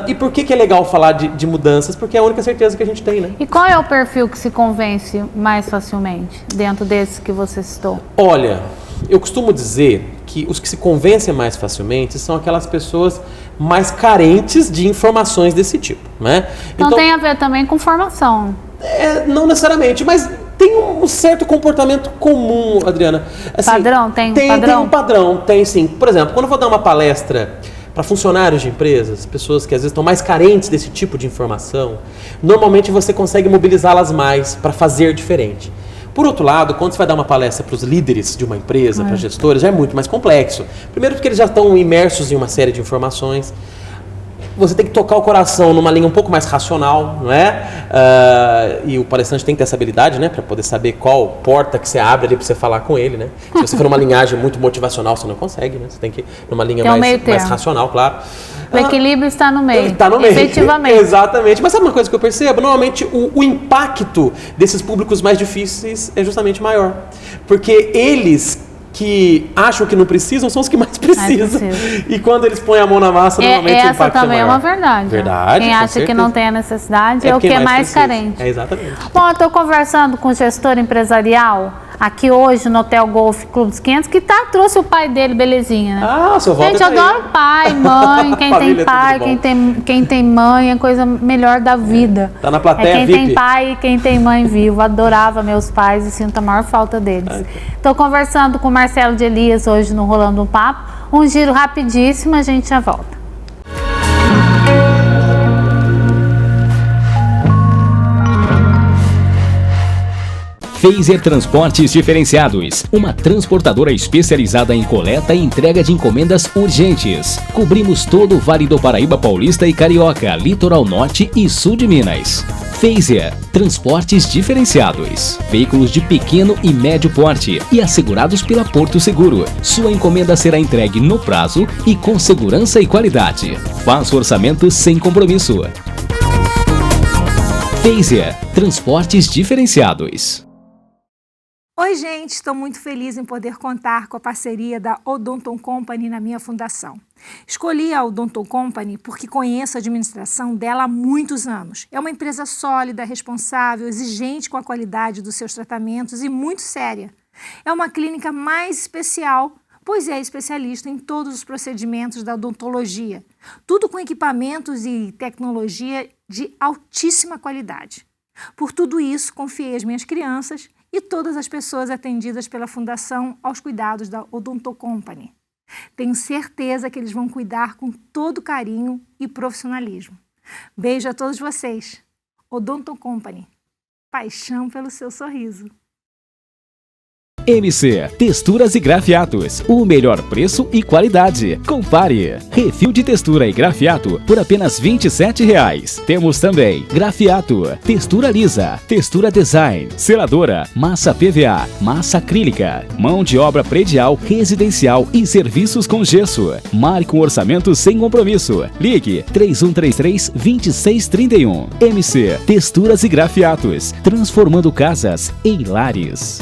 E por que é legal falar de mudanças? Porque é a única certeza que a gente tem, né? E qual é o perfil que se convence mais facilmente, dentro desses que você citou? Olha, eu costumo dizer que os que se convencem mais facilmente são aquelas pessoas mais carentes de informações desse tipo, né? Então tem a ver também com formação. Não necessariamente, mas tem um certo comportamento comum, Adriana. Assim, padrão? Tem padrão? Tem um padrão, tem sim. Por exemplo, quando eu vou dar uma palestra para funcionários de empresas, pessoas que às vezes estão mais carentes desse tipo de informação, normalmente você consegue mobilizá-las mais para fazer diferente. Por outro lado, quando você vai dar uma palestra para os líderes de uma empresa, para gestores, já é muito mais complexo. Primeiro porque eles já estão imersos em uma série de informações. Você tem que tocar o coração numa linha um pouco mais racional, não é? E o palestrante tem que ter essa habilidade, né? Para poder saber qual porta que você abre ali para você falar com ele, né? Se você for numa linhagem muito motivacional, você não consegue, né? Você tem que ir numa linha mais racional, claro. O equilíbrio está no meio. Está no meio. Efetivamente. Exatamente. Mas sabe uma coisa que eu percebo? Normalmente o impacto desses públicos mais difíceis é justamente maior. Porque eles que acham que não precisam são os que mais precisam. E quando eles põem a mão na massa, normalmente o impacto é maior. Essa também é uma verdade. Verdade. Quem acha que não tem a necessidade é o que é mais carente. Exatamente. Bom, eu estou conversando com o gestor empresarial aqui hoje no Hotel Golf Clube dos 500, que trouxe o pai dele, belezinha, né? Seu Walter. Gente, eu adoro pai, mãe, quem tem pai, quem tem mãe, é coisa melhor da vida. Tá na plateia quem VIP. Tem pai e quem tem mãe vivo. Adorava meus pais e sinto a maior falta deles. Estou conversando com o Marcelo de Elias hoje no Rolando um Papo. Um giro rapidíssimo, a gente já volta. Phaser Transportes Diferenciados, uma transportadora especializada em coleta e entrega de encomendas urgentes. Cobrimos todo o Vale do Paraíba Paulista e Carioca, Litoral Norte e Sul de Minas. Phaser Transportes Diferenciados, veículos de pequeno e médio porte e assegurados pela Porto Seguro. Sua encomenda será entregue no prazo e com segurança e qualidade. Faça o orçamento sem compromisso. Phaser Transportes Diferenciados. Oi, gente, estou muito feliz em poder contar com a parceria da Odonton Company na minha fundação. Escolhi a Odonton Company porque conheço a administração dela há muitos anos. É uma empresa sólida, responsável, exigente com a qualidade dos seus tratamentos e muito séria. É uma clínica mais especial, pois é especialista em todos os procedimentos da odontologia. Tudo com equipamentos e tecnologia de altíssima qualidade. Por tudo isso, confiei as minhas crianças e todas as pessoas atendidas pela Fundação aos cuidados da Odonton Company. Tenho certeza que eles vão cuidar com todo carinho e profissionalismo. Beijo a todos vocês. Odonton Company. Paixão pelo seu sorriso. MC Texturas e Grafiatos, o melhor preço e qualidade. Compare. Refil de textura e grafiato por apenas R$ 27,00. Temos também grafiato, textura lisa, textura design, seladora, massa PVA, massa acrílica, mão de obra predial, residencial e serviços com gesso. Marque um orçamento sem compromisso. Ligue 3133-2631. MC Texturas e Grafiatos, transformando casas em lares.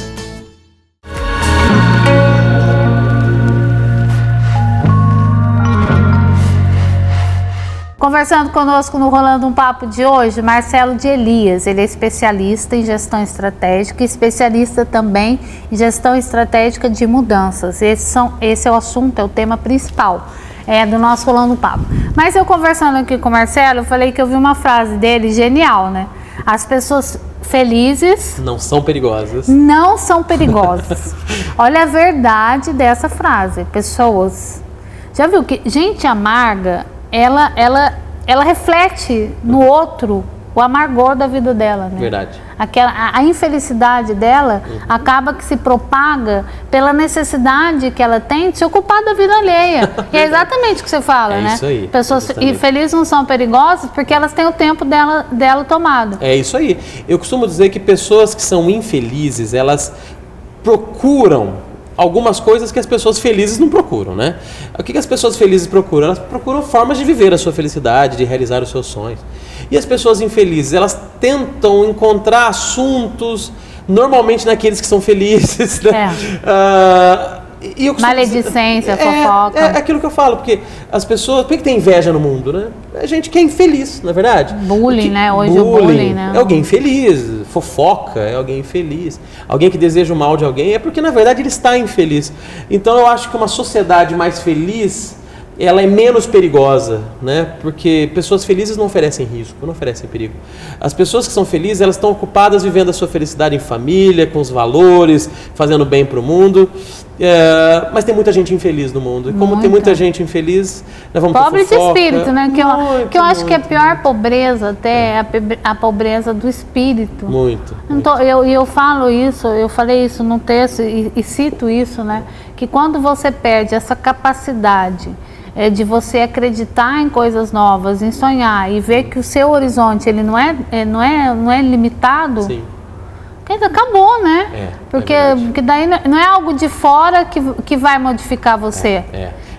Conversando conosco no Rolando um Papo de hoje, Marcelo de Elias. Ele é especialista em gestão estratégica e especialista também em gestão estratégica de mudanças. Esse é o assunto, é o tema principal do nosso Rolando um Papo. Mas eu conversando aqui com o Marcelo, eu falei que eu vi uma frase dele genial, né? As pessoas felizes não são perigosas. Não são perigosas. Olha a verdade dessa frase. Pessoas... Já viu que gente amarga... Ela reflete no outro o amargor da vida dela, né? Verdade. A infelicidade dela acaba que se propaga pela necessidade que ela tem de se ocupar da vida alheia. E é exatamente o que você fala, né? É isso aí. Pessoas infelizes não são perigosas porque elas têm o tempo dela tomado. É isso aí. Eu costumo dizer que pessoas que são infelizes, elas procuram algumas coisas que as pessoas felizes não procuram, né? O que as pessoas felizes procuram? Elas procuram formas de viver a sua felicidade, de realizar os seus sonhos. E as pessoas infelizes, elas tentam encontrar assuntos normalmente naqueles que são felizes, né? Maledicência, fofoca. É aquilo que eu falo, porque as pessoas... Por que tem inveja no mundo, né? É gente que é infeliz, na verdade. Bullying, né? Hoje o bullying, né? É alguém infeliz. Fofoca é alguém infeliz. Alguém que deseja o mal de alguém é porque, na verdade, ele está infeliz. Então, eu acho que uma sociedade mais feliz, ela é menos perigosa, né? Porque pessoas felizes não oferecem risco, não oferecem perigo. As pessoas que são felizes, elas estão ocupadas vivendo a sua felicidade em família, com os valores, fazendo bem para o mundo. Mas tem muita gente infeliz no mundo. E como tem muita gente infeliz, nós vamos pobre ter fofoca. De espírito, né? Que eu acho que a pior pobreza até é a pobreza do espírito. Muito. Então, eu falo isso, eu falei isso num texto e cito isso, né? Que quando você perde essa capacidade de você acreditar em coisas novas, em sonhar e ver que o seu horizonte ele não é limitado. Sim. Acabou, né? Porque daí não é algo de fora que vai modificar você.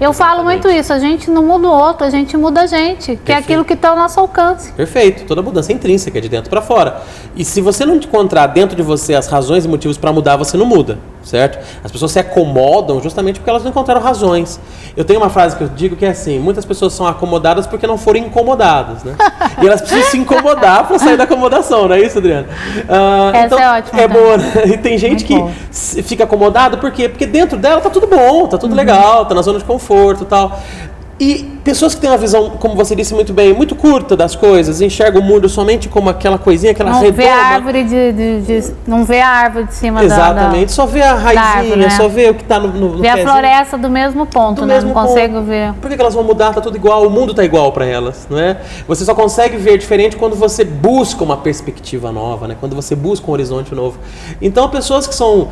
Eu falo muito isso, a gente não muda o outro, a gente muda a gente, que é aquilo que está ao nosso alcance. Perfeito, toda mudança é intrínseca, de dentro para fora. E se você não encontrar dentro de você as razões e motivos para mudar, você não muda, certo? As pessoas se acomodam justamente porque elas não encontraram razões. Eu tenho uma frase que eu digo que é assim, muitas pessoas são acomodadas porque não foram incomodadas, né? E elas precisam se incomodar para sair da acomodação, não é isso, Adriana? Essa então, é ótima. É boa, né? E tem gente que fica acomodado, por quê? Porque dentro dela tá tudo bom, tá tudo legal, tá na zona de conforto e tal. E pessoas que têm uma visão, como você disse muito bem, muito curta das coisas, enxergam o mundo somente como aquela coisinha, aquela redonda. Vê a árvore não vê a árvore de cima Exatamente, só vê a raizinha, árvore, né? Só vê o que está no vê pezinho. A floresta do mesmo ponto, né? Não consegue ver. Por que elas vão mudar? Tá tudo igual, o mundo tá igual para elas, não é? Você só consegue ver diferente quando você busca uma perspectiva nova, né? Quando você busca um horizonte novo. Então, pessoas que são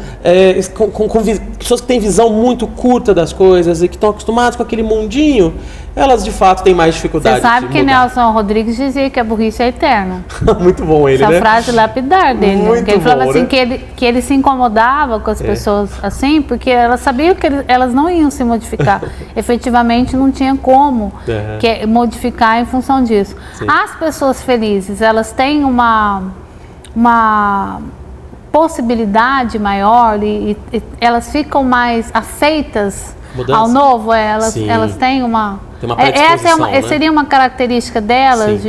pessoas que têm visão muito curta das coisas e que estão acostumadas com aquele mundinho, elas de fato têm mais dificuldade. Você sabe que Nelson Rodrigues dizia que a burrice é eterna. Muito bom ele, essa né? Essa frase lapidar dele. Muito ele falava bom, assim, né? que ele se incomodava com as pessoas assim, porque elas sabiam que elas não iam se modificar. Efetivamente não tinha como modificar em função disso. Sim. As pessoas felizes, elas têm uma possibilidade maior e elas ficam mais afeitas mudança. Ao novo, elas têm uma... Tem uma predisposição, essa seria uma característica delas?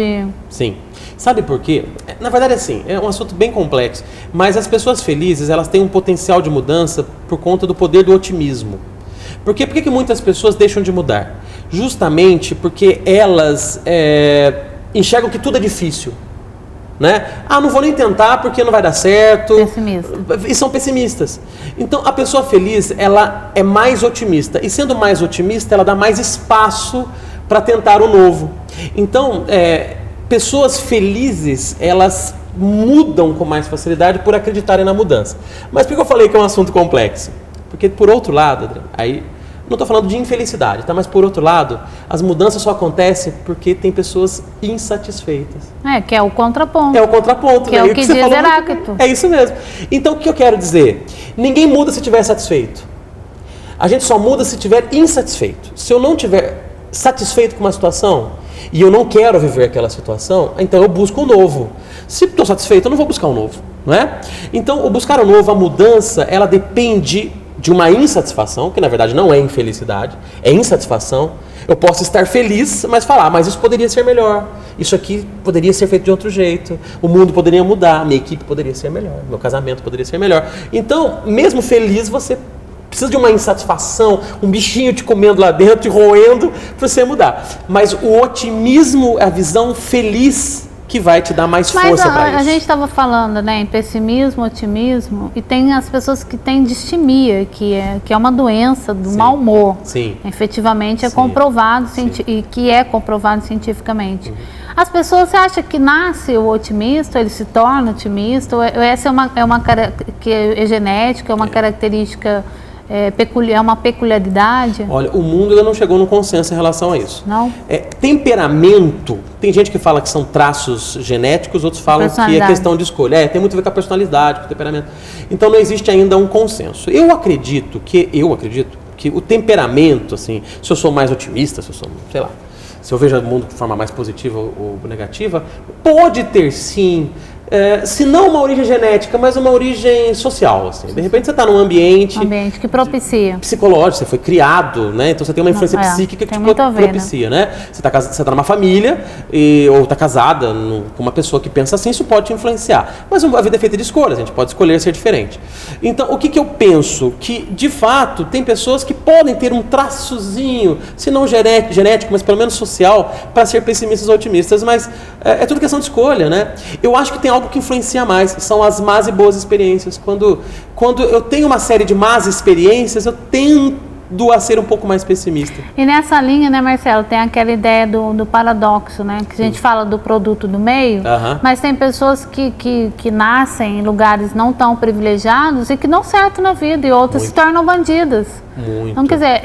Sim. Sabe por quê? Na verdade, assim, é um assunto bem complexo, mas as pessoas felizes, elas têm um potencial de mudança por conta do poder do otimismo. Por que muitas pessoas deixam de mudar? Justamente porque elas enxergam que tudo é difícil. Né? Não vou nem tentar porque não vai dar certo. Pessimista. E são pessimistas. Então a pessoa feliz, ela é mais otimista. E sendo mais otimista, ela dá mais espaço para tentar o novo. Então, pessoas felizes, elas mudam com mais facilidade por acreditarem na mudança. Mas por que eu falei que é um assunto complexo? Porque por outro lado, Adriano, aí não estou falando de infelicidade, tá? Mas por outro lado, as mudanças só acontecem porque tem pessoas insatisfeitas. Que é o contraponto. É o contraponto. Que é o que diz Heráclito. É isso mesmo. Então, o que eu quero dizer? Ninguém muda se estiver satisfeito. A gente só muda se estiver insatisfeito. Se eu não estiver satisfeito com uma situação e eu não quero viver aquela situação, então eu busco um novo. Se estou satisfeito, eu não vou buscar um novo, não é? Então, o buscar um novo, a mudança, ela depende de uma insatisfação, que na verdade não é infelicidade, é insatisfação. Eu posso estar feliz, mas falar, mas isso poderia ser melhor, isso aqui poderia ser feito de outro jeito, o mundo poderia mudar, minha equipe poderia ser melhor, meu casamento poderia ser melhor. Então, mesmo feliz, você precisa de uma insatisfação, um bichinho te comendo lá dentro, te roendo, para você mudar. Mas o otimismo, a visão feliz, que vai te dar mais força para isso. A gente estava falando, né, em pessimismo, otimismo, e tem as pessoas que têm distimia, que é uma doença do mau humor. Sim. Efetivamente é comprovado e que é comprovado cientificamente. As pessoas, você acha que nasce o otimista, ele se torna otimista? Ou essa que é genética, é uma característica é uma peculiaridade? Olha, o mundo ainda não chegou no consenso em relação a isso. Não? Temperamento, tem gente que fala que são traços genéticos, outros falam que é questão de escolha. Tem muito a ver com a personalidade, com o temperamento. Então não existe ainda um consenso. Eu acredito que o temperamento, assim, se eu sou mais otimista, se eu vejo o mundo de forma mais positiva ou negativa, pode ter sim se não uma origem genética, mas uma origem social, assim. De repente você está num ambiente que propicia. Psicológico, você foi criado, né? Então você tem uma influência psíquica que te propicia, né? Você tá numa família ou está casada com uma pessoa que pensa assim, isso pode te influenciar. Mas a vida é feita de escolhas, a gente pode escolher ser diferente. Então, o que eu penso? Que, de fato, tem pessoas que podem ter um traçozinho, se não genético, mas pelo menos social, para ser pessimistas ou otimistas, mas é tudo questão de escolha, né? Eu acho que tem algo que influencia mais, são as más e boas experiências. Quando eu tenho uma série de más experiências, eu tento a ser um pouco mais pessimista. E nessa linha, né, Marcelo, tem aquela ideia do paradoxo, né? Que a gente fala do produto do meio, mas tem pessoas que nascem em lugares não tão privilegiados e que dão certo na vida, e outras se tornam bandidas. Então, quer dizer,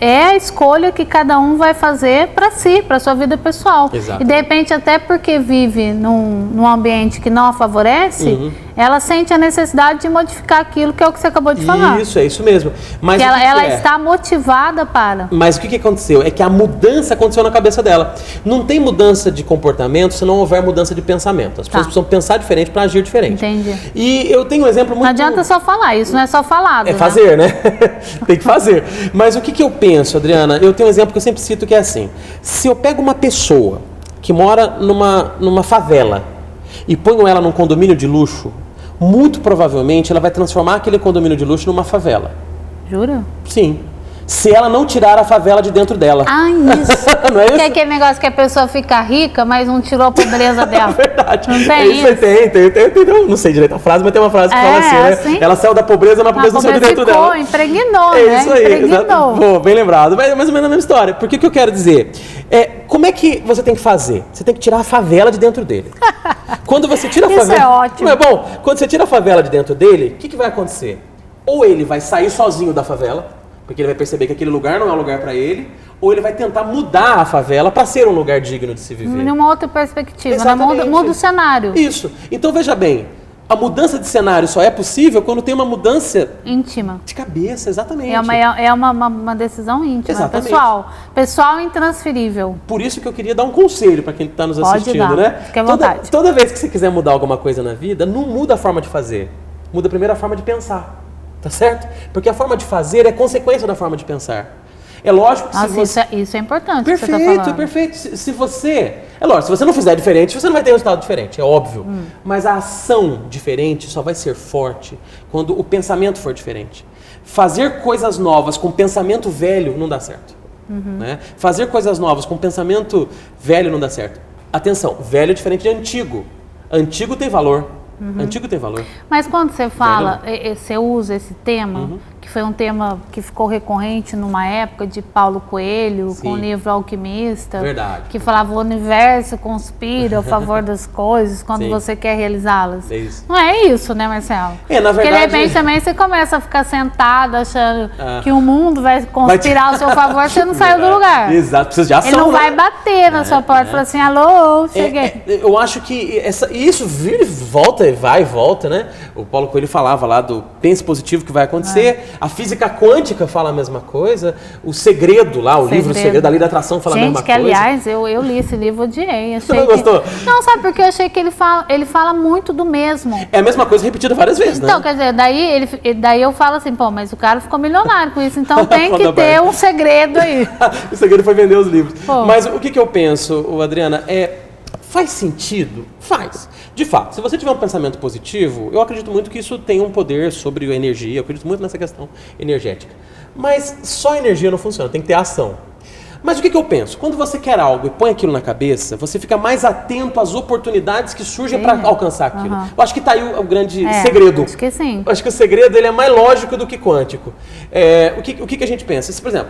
é a escolha que cada um vai fazer para si, para sua vida pessoal. Exato. E de repente, até porque vive num ambiente que não a favorece, ela sente a necessidade de modificar aquilo que é o que você acabou de falar. Isso, é isso mesmo. Mas ela está motivada para. Mas o que aconteceu? É que a mudança aconteceu na cabeça dela. Não tem mudança de comportamento se não houver mudança de pensamento. As pessoas precisam pensar diferente para agir diferente. Entendi. E eu tenho um exemplo muito... Não adianta só falar, isso não é só falado. É fazer, né? Tem que fazer. Mas o que eu penso, Adriana? Eu tenho um exemplo que eu sempre cito que é assim. Se eu pego uma pessoa que mora numa favela e ponho ela num condomínio de luxo, muito provavelmente ela vai transformar aquele condomínio de luxo numa favela. Jura? Sim. Se ela não tirar a favela de dentro dela. Ah, isso. Não é isso? Que é aquele negócio que a pessoa fica rica, mas não tirou a pobreza dela. Verdade. Não tem isso? Tem. Não sei direito a frase, mas tem uma frase que fala assim, né? Assim? Ela saiu da pobreza, mas a pobreza não saiu de dentro dela. Impregnou, né? É isso aí. Impregnou. Pô, bem lembrado. Mas mais ou menos a mesma história. Porque o que eu quero dizer? Como é que você tem que fazer? Você tem que tirar a favela de dentro dele. Quando você tira a favela... Isso é ótimo. Não é bom? Quando você tira a favela de dentro dele, o que vai acontecer? Ou ele vai sair sozinho da favela, porque ele vai perceber que aquele lugar não é um lugar para ele, ou ele vai tentar mudar a favela para ser um lugar digno de se viver. Numa outra perspectiva, né? Muda o cenário. Isso. Então, veja bem, a mudança de cenário só é possível quando tem uma mudança... íntima. De cabeça, exatamente. É uma decisão íntima, pessoal e intransferível. Por isso que eu queria dar um conselho para quem está nos assistindo, né? Fique à vontade. Toda vez que você quiser mudar alguma coisa na vida, não muda a forma de fazer. Muda primeiro a forma de pensar. Tá certo? Porque a forma de fazer é consequência da forma de pensar. É lógico que isso é importante. Perfeito, perfeito. Se você... É lógico, se você não fizer diferente, você não vai ter resultado diferente, é óbvio. Mas a ação diferente só vai ser forte quando o pensamento for diferente. Fazer coisas novas com pensamento velho não dá certo. Né? Fazer coisas novas com pensamento velho não dá certo. Atenção, velho é diferente de antigo. Antigo tem valor. Antigo tem valor. Mas quando você fala, você usa esse tema, que foi um tema que ficou recorrente numa época de Paulo Coelho, com o livro Alquimista, que falava o universo conspira a favor das coisas quando você quer realizá-las. É isso. Não é isso, né, Marcelo? Na verdade... Porque de repente também você começa a ficar sentado achando que o mundo vai conspirar ao seu favor, você não saiu do lugar. Exato, precisa de ação. Ele não vai bater na sua porta e falar assim, alô, cheguei. Eu acho que isso vira e volta, vai e volta, né? O Paulo Coelho falava lá do pense positivo que vai acontecer, a física quântica fala a mesma coisa, o segredo lá, livro Segredo da Lei da Atração fala a mesma coisa. Aliás, eu li esse livro, odiei. Você não gostou? Não, sabe, porque eu achei que ele fala muito do mesmo. É a mesma coisa repetida várias vezes, então, quer dizer, daí eu falo assim, pô, mas o cara ficou milionário com isso, então tem que ter um segredo aí. O segredo foi vender os livros. Mas o que eu penso, Adriana, faz sentido? Faz. De fato, se você tiver um pensamento positivo, eu acredito muito que isso tem um poder sobre a energia, eu acredito muito nessa questão energética. Mas só a energia não funciona, tem que ter ação. Mas o que eu penso? Quando você quer algo e põe aquilo na cabeça, você fica mais atento às oportunidades que surgem para alcançar aquilo. Eu acho que está aí o grande segredo. Acho que sim. Eu acho que o segredo ele é mais lógico do que quântico. O que a gente pensa? Se, por exemplo,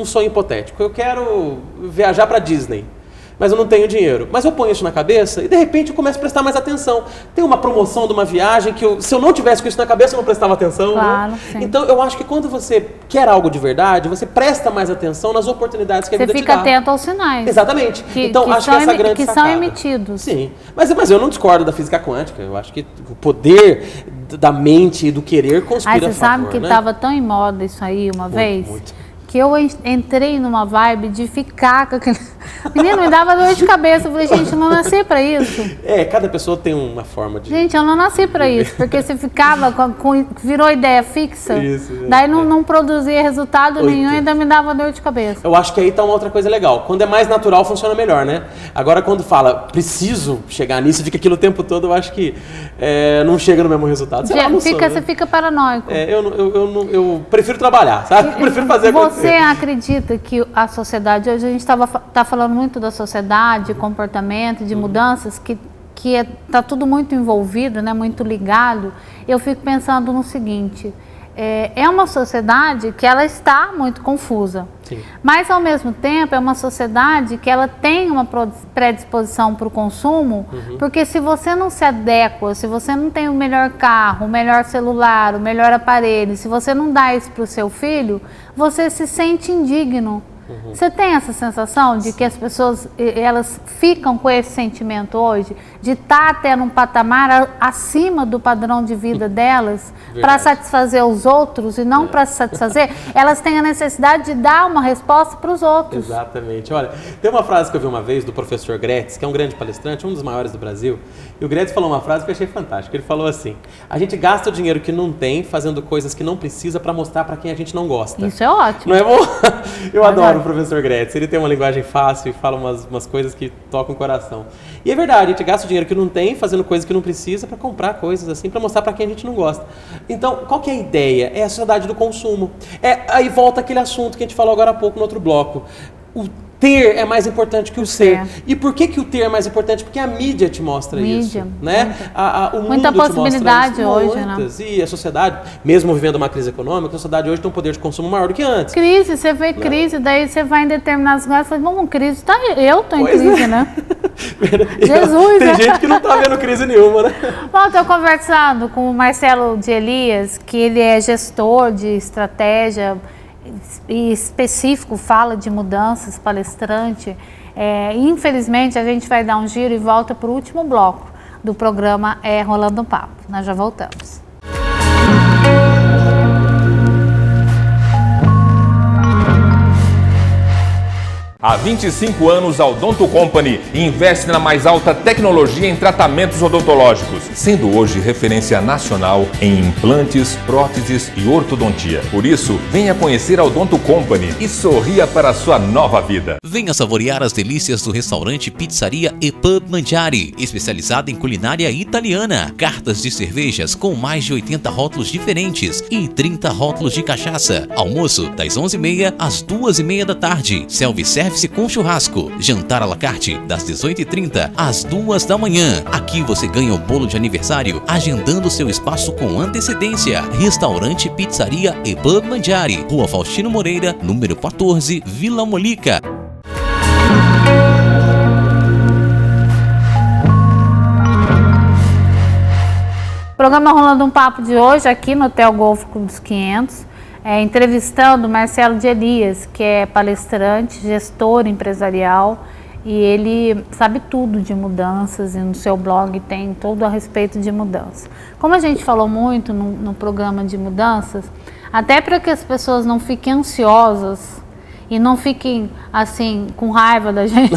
um sonho hipotético, eu quero viajar para Disney, mas eu não tenho dinheiro. Mas eu ponho isso na cabeça e, de repente, eu começo a prestar mais atenção. Tem uma promoção de uma viagem que, se eu não tivesse com isso na cabeça, eu não prestava atenção. Claro, né? sim. Então, eu acho que quando você quer algo de verdade, você presta mais atenção nas oportunidades que a vida te dá. Você fica atento aos sinais. Exatamente. Então, acho que essa é a grande sacada. Que são emitidos. Sim. Mas eu não discordo da física quântica. Eu acho que o poder da mente e do querer conspira a favor. Você sabe que estava tão em moda isso aí uma vez? Muito. Que eu entrei numa vibe de ficar com aquele... Menino, me dava dor de cabeça. Eu falei, gente, eu não nasci pra isso. Cada pessoa tem uma forma de... Gente, eu não nasci pra isso, porque você ficava virou ideia fixa, daí não produzia resultado nenhum e ainda me dava dor de cabeça. Eu acho que aí tá uma outra coisa legal. Quando é mais natural, funciona melhor, né? Agora, quando fala, preciso chegar nisso, fica aquilo o tempo todo, eu acho que não chega no mesmo resultado. Você fica paranoico. Eu prefiro trabalhar, sabe? Eu prefiro fazer acontecer. Você acredita que a sociedade, hoje a gente tá falando muito da sociedade, comportamento, de mudanças, que tá tudo muito envolvido, né, muito ligado. Eu fico pensando no seguinte, é uma sociedade que ela está muito confusa. Sim. Mas, ao mesmo tempo, é uma sociedade que ela tem uma predisposição para o consumo, porque se você não se adequa, se você não tem o melhor carro, o melhor celular, o melhor aparelho, se você não dá isso para o seu filho, você se sente indigno. Você tem essa sensação de que as pessoas, elas ficam com esse sentimento hoje, de estar até num patamar acima do padrão de vida delas, para satisfazer os outros e não para se satisfazer? Elas têm a necessidade de dar uma resposta para os outros. Exatamente. Olha, tem uma frase que eu vi uma vez do professor Gretz, que é um grande palestrante, um dos maiores do Brasil, e o Gretz falou uma frase que eu achei fantástica. Ele falou assim, a gente gasta o dinheiro que não tem fazendo coisas que não precisa para mostrar para quem a gente não gosta. Isso é ótimo. Não é bom? Eu adoro o professor Gretz, ele tem uma linguagem fácil e fala umas coisas que tocam o coração. E é verdade, a gente gasta o dinheiro que não tem fazendo coisas que não precisa para comprar coisas assim, para mostrar para quem a gente não gosta. Então, qual que é a ideia? É a sociedade do consumo. Aí volta aquele assunto que a gente falou agora há pouco no outro bloco. O ter é mais importante que o ser. E por que o ter é mais importante? Porque a mídia te mostra isso. Né? O mundo muita possibilidade te mostra isso. Hoje, né? E a sociedade, mesmo vivendo uma crise econômica, a sociedade hoje tem um poder de consumo maior do que antes. Crise, você vê crise, daí você vai em determinados lugares e fala, bom, crise, eu tô em crise, né? Jesus, tem gente que não tá vendo crise nenhuma, né? Bom, eu tô conversando com o Marcelo de Elias, que ele é gestor de estratégia e específico, fala de mudanças, palestrante. Infelizmente, a gente vai dar um giro e volta para o último bloco do programa Rolando um Papo. Nós já voltamos. Há 25 anos, a Odonto Company investe na mais alta tecnologia em tratamentos odontológicos, sendo hoje referência nacional em implantes, próteses e ortodontia. Por isso, venha conhecer a Odonto Company e sorria para a sua nova vida. Venha saborear as delícias do restaurante Pizzaria e Pub Mangiare, especializado em culinária italiana. Cartas de cervejas com mais de 80 rótulos diferentes e 30 rótulos de cachaça. Almoço das 11h30 às 2h30 da tarde. Self-service com churrasco. Jantar à la carte das 18h30 às 2 da manhã. Aqui você ganha o bolo de aniversário agendando seu espaço com antecedência. Restaurante Pizzaria e Pub Mangiare, Rua Faustino Moreira, número 14, Vila Molica. Programa Rolando um Papo de hoje aqui no Hotel Golf Clube dos 500. Entrevistando Marcelo de Elias, que é palestrante, gestor empresarial, e ele sabe tudo de mudanças e no seu blog tem tudo a respeito de mudança. Como a gente falou muito no programa de mudanças, até para que as pessoas não fiquem ansiosas e não fiquem assim com raiva da gente,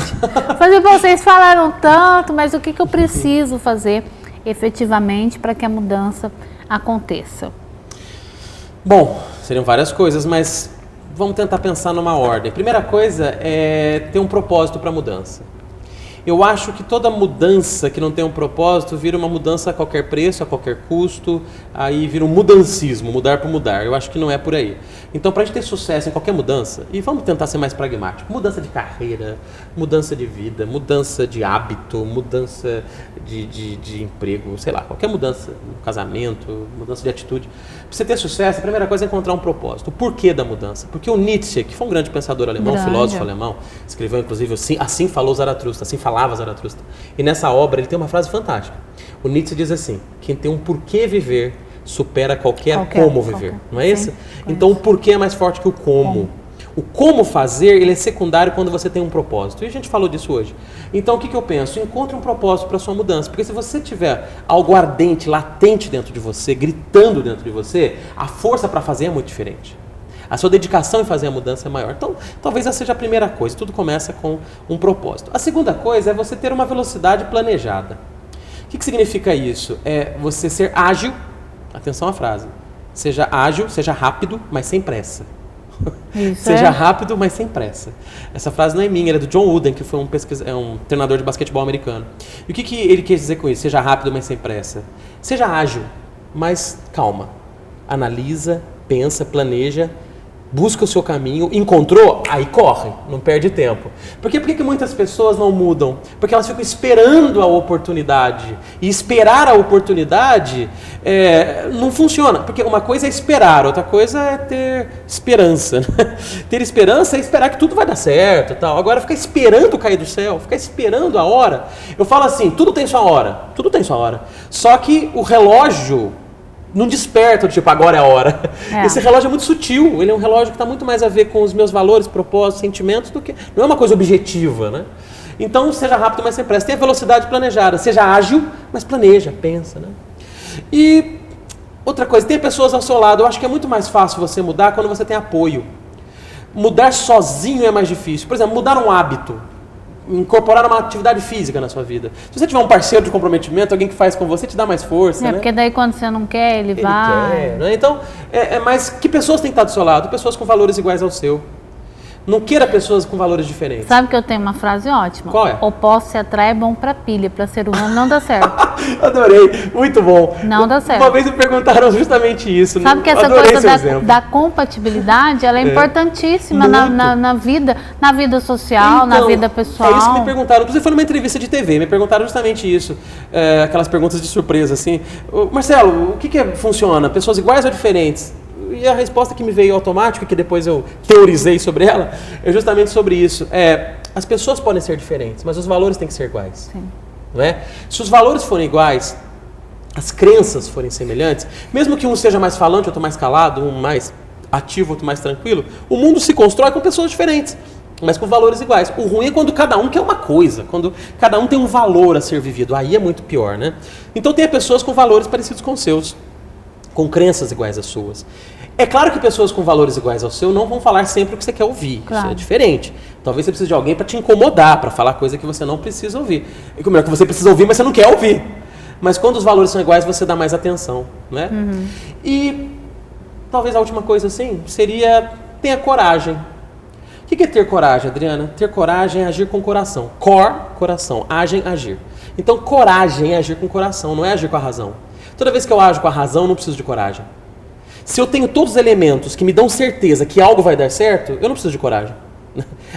vocês falaram tanto, mas o que eu preciso fazer efetivamente para que a mudança aconteça? Bom, seriam várias coisas, mas vamos tentar pensar numa ordem. Primeira coisa é ter um propósito para a mudança. Eu acho que toda mudança que não tem um propósito vira uma mudança a qualquer preço, a qualquer custo, aí vira um mudancismo, mudar por mudar. Eu acho que não é por aí. Então, para a gente ter sucesso em qualquer mudança, e vamos tentar ser mais pragmático, mudança de carreira, mudança de vida, mudança de hábito, mudança de emprego, sei lá, qualquer mudança, no casamento, mudança de atitude. Para você ter sucesso, a primeira coisa é encontrar um propósito. O porquê da mudança? Porque o Nietzsche, que foi um grande pensador alemão, filósofo alemão, escreveu inclusive assim falou Zaratustra, assim falava Zaratustra. E nessa obra ele tem uma frase fantástica. O Nietzsche diz assim, quem tem um porquê viver supera qualquer como viver. Não é isso? Então o porquê é mais forte que o como. O como fazer, ele é secundário quando você tem um propósito. E a gente falou disso hoje. Então o que eu penso? Encontre um propósito para a sua mudança. Porque se você tiver algo ardente, latente dentro de você, gritando dentro de você, a força para fazer é muito diferente. A sua dedicação em fazer a mudança é maior. Então, talvez essa seja a primeira coisa. Tudo começa com um propósito. A segunda coisa é você ter uma velocidade planejada. O que significa isso? É você ser ágil, atenção à frase, seja ágil, seja rápido, mas sem pressa. Seja rápido, mas sem pressa. Essa frase não é minha, ela é do John Wooden, que foi um treinador de basquetebol americano. E o que ele quis dizer com isso? Seja rápido, mas sem pressa. Seja ágil, mas calma. Analisa, pensa, planeja, busca o seu caminho, encontrou, aí corre, não perde tempo. Por que muitas pessoas não mudam? Porque elas ficam esperando a oportunidade. E esperar a oportunidade não funciona. Porque uma coisa é esperar, outra coisa é ter esperança. Né? Ter esperança é esperar que tudo vai dar certo. Tal. Agora, ficar esperando cair do céu, ficar esperando a hora. Eu falo assim, tudo tem sua hora. Tudo tem sua hora. Só que o relógio não desperta, tipo, agora é a hora. Esse relógio é muito sutil, ele é um relógio que está muito mais a ver com os meus valores, propósitos, sentimentos, do que... Não é uma coisa objetiva, né? Então, seja rápido, mas sem pressa. Tenha velocidade planejada. Seja ágil, mas planeja, pensa, né? E outra coisa, tenha pessoas ao seu lado. Eu acho que é muito mais fácil você mudar quando você tem apoio. Mudar sozinho é mais difícil. Por exemplo, mudar um hábito. Incorporar uma atividade física na sua vida. Se você tiver um parceiro de comprometimento, alguém que faz com você, te dá mais força, né? Porque daí quando você não quer, ele vai. Quer, né? Então, mas que pessoas têm que estar do seu lado? Pessoas com valores iguais ao seu. Não queira pessoas com valores diferentes. Sabe que eu tenho uma frase ótima? Qual é? Opostos se atraem, é bom pra pilha, pra ser humano não dá certo. Adorei, muito bom. Não dá certo. Uma vez me perguntaram justamente isso. Sabe que essa coisa da compatibilidade, ela é importantíssima na vida social, então, na vida pessoal. É isso que me perguntaram. Inclusive foi numa entrevista de TV, me perguntaram justamente isso. Aquelas perguntas de surpresa, assim. Marcelo, o que funciona? Pessoas iguais ou diferentes? E a resposta que me veio automática, que depois eu teorizei sobre ela, é justamente sobre isso. As pessoas podem ser diferentes, mas os valores têm que ser iguais. Sim. Não é? Se os valores forem iguais, as crenças forem semelhantes, mesmo que um seja mais falante, outro mais calado, um mais ativo, outro mais tranquilo, o mundo se constrói com pessoas diferentes, mas com valores iguais. O ruim é quando cada um quer uma coisa, quando cada um tem um valor a ser vivido. Aí é muito pior, né? Então tenha pessoas com valores parecidos com os seus, com crenças iguais às suas. É claro que pessoas com valores iguais ao seu não vão falar sempre o que você quer ouvir. Claro. Isso é diferente. Talvez você precise de alguém para te incomodar, para falar coisa que você não precisa ouvir. E como é que você precisa ouvir, mas você não quer ouvir. Mas quando os valores são iguais, você dá mais atenção, né? Uhum. E talvez a última coisa assim seria tenha coragem. O que é ter coragem, Adriana? Ter coragem é agir com o coração. Coração. Agem, agir. Então, coragem é agir com o coração, não é agir com a razão. Toda vez que eu ajo com a razão, eu não preciso de coragem. Se eu tenho todos os elementos que me dão certeza que algo vai dar certo, eu não preciso de coragem.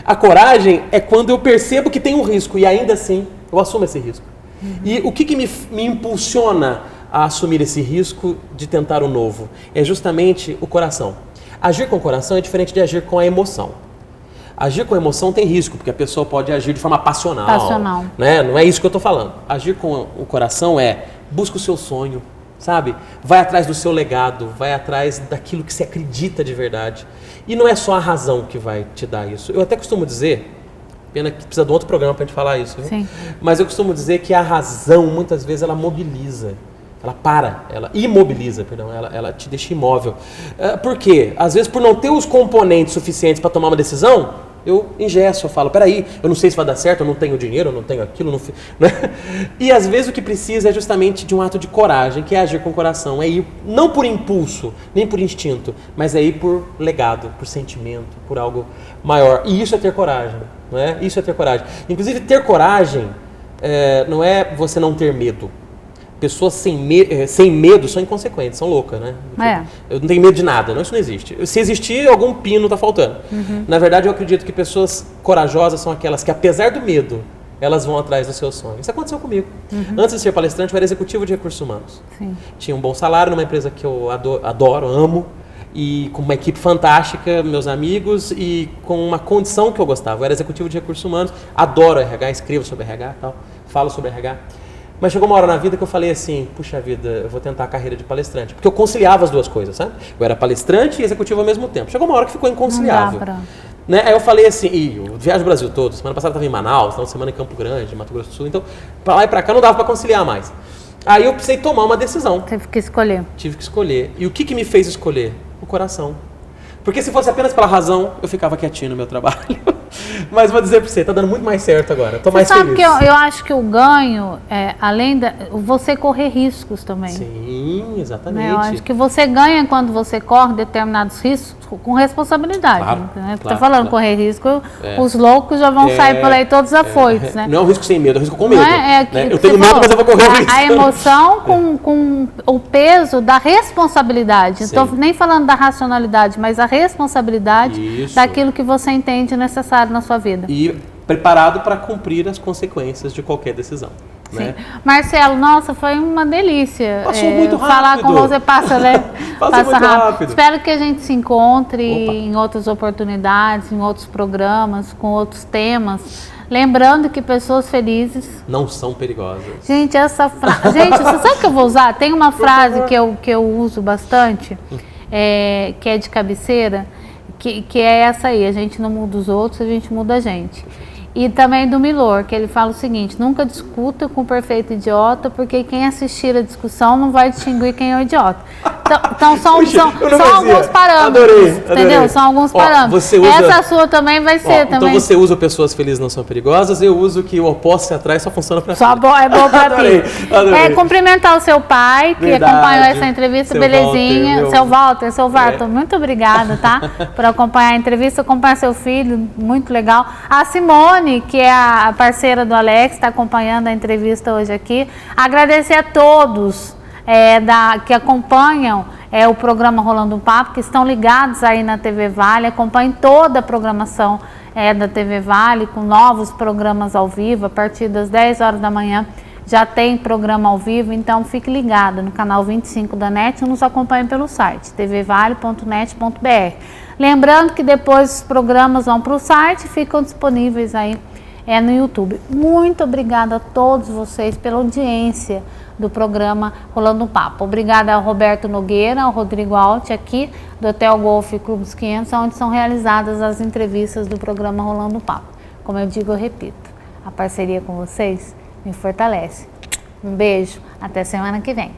A coragem é quando eu percebo que tem um risco e ainda assim eu assumo esse risco. Uhum. E o que me impulsiona a assumir esse risco de tentar o novo? É justamente o coração. Agir com o coração é diferente de agir com a emoção. Agir com a emoção tem risco, porque a pessoa pode agir de forma passional. Né? Não é isso que eu estou falando. Agir com o coração busca o seu sonho. Sabe? Vai atrás do seu legado, vai atrás daquilo que você acredita de verdade. E não é só a razão que vai te dar isso. Eu até costumo dizer, pena que precisa de outro programa pra gente falar isso, viu? Sim. Mas eu costumo dizer que a razão, muitas vezes, ela mobiliza. Ela imobiliza, ela te deixa imóvel. Por quê? Às vezes, por não ter os componentes suficientes para tomar uma decisão, eu engesso, eu falo, peraí, eu não sei se vai dar certo, eu não tenho dinheiro, eu não tenho aquilo, né? E às vezes o que precisa é justamente de um ato de coragem, que é agir com o coração, é ir não por impulso, nem por instinto, mas é ir por legado, por sentimento, por algo maior. E isso é ter coragem, não é? Isso é ter coragem. Inclusive, ter coragem não é você não ter medo. Pessoas sem medo são inconsequentes, são loucas, né? Eu não tenho medo de nada, não, isso não existe. Se existir, algum pino está faltando. Uhum. Na verdade, eu acredito que pessoas corajosas são aquelas que, apesar do medo, elas vão atrás do seu sonho. Isso aconteceu comigo. Uhum. Antes de ser palestrante, eu era executivo de recursos humanos. Sim. Tinha um bom salário numa empresa que eu adoro, amo, e com uma equipe fantástica, meus amigos, e com uma condição que eu gostava. Eu era executivo de recursos humanos, adoro RH, escrevo sobre RH e tal, falo sobre RH. Mas chegou uma hora na vida que eu falei assim, puxa vida, eu vou tentar a carreira de palestrante. Porque eu conciliava as duas coisas, sabe? Eu era palestrante e executivo ao mesmo tempo. Chegou uma hora que ficou inconciliável. Né? Aí eu falei assim, eu viajo o Brasil todo, semana passada eu estava em Manaus, uma semana em Campo Grande, Mato Grosso do Sul, então pra lá e pra cá não dava pra conciliar mais. Aí eu precisei tomar uma decisão. Teve que escolher. Tive que escolher. E o que me fez escolher? O coração. Porque se fosse apenas pela razão, eu ficava quietinho no meu trabalho. Mas vou dizer pra você, tá dando muito mais certo agora. Tô mais feliz. Sabe que eu acho que o ganho, além da... Você correr riscos também. Sim, exatamente. Né? Eu acho que você ganha quando você corre determinados riscos com responsabilidade. Claro, né? claro, Tá falando correr risco, os loucos já vão sair por aí todos afoitos, né? Não é um risco sem medo, é um risco com medo. Né? Eu tenho medo, mas eu vou correr o risco. A emoção com o peso da responsabilidade. Não estou nem falando da racionalidade, mas a responsabilidade daquilo que você entende necessário na sua vida. E preparado para cumprir as consequências de qualquer decisão. Né? Marcelo, nossa, foi uma delícia. Passou muito rápido. Falar com você passa, né? Passa muito rápido. Espero que a gente se encontre em outras oportunidades, em outros programas, com outros temas. Lembrando que pessoas felizes não são perigosas. Gente, essa frase. Gente, você sabe o que eu vou usar? Tem uma frase que eu uso bastante, que é de cabeceira, que é essa aí: a gente não muda os outros, a gente muda a gente. E também do Milor, que ele fala o seguinte: nunca discuta com o perfeito idiota, porque quem assistir a discussão não vai distinguir quem é o idiota. Então são alguns parâmetros. Adorei. Entendeu? São alguns parâmetros. Essa sua também vai ser também. Então você usa pessoas felizes não são perigosas, eu uso que o oposto se atrai, só funciona pra só é bom pra ti. Cumprimentar o seu pai, que acompanhou essa entrevista, belezinha. Seu Walter, muito obrigada, tá? Por acompanhar a entrevista, acompanhar seu filho, muito legal. A Simone, que é a parceira do Alex, está acompanhando a entrevista hoje aqui. Agradecer a todos que acompanham o programa Rolando um Papo, que estão ligados aí na TV Vale, acompanhem toda a programação da TV Vale, com novos programas ao vivo, a partir das 10 horas da manhã já tem programa ao vivo, então fique ligado no canal 25 da NET ou nos acompanhe pelo site tvvale.net.br. Lembrando que depois os programas vão para o site e ficam disponíveis aí no YouTube. Muito obrigada a todos vocês pela audiência do programa Rolando um Papo. Obrigada ao Roberto Nogueira, ao Rodrigo Alt, aqui do Hotel Golf Clube dos 500, onde são realizadas as entrevistas do programa Rolando um Papo. Como eu digo, eu repito, a parceria com vocês me fortalece. Um beijo, até semana que vem.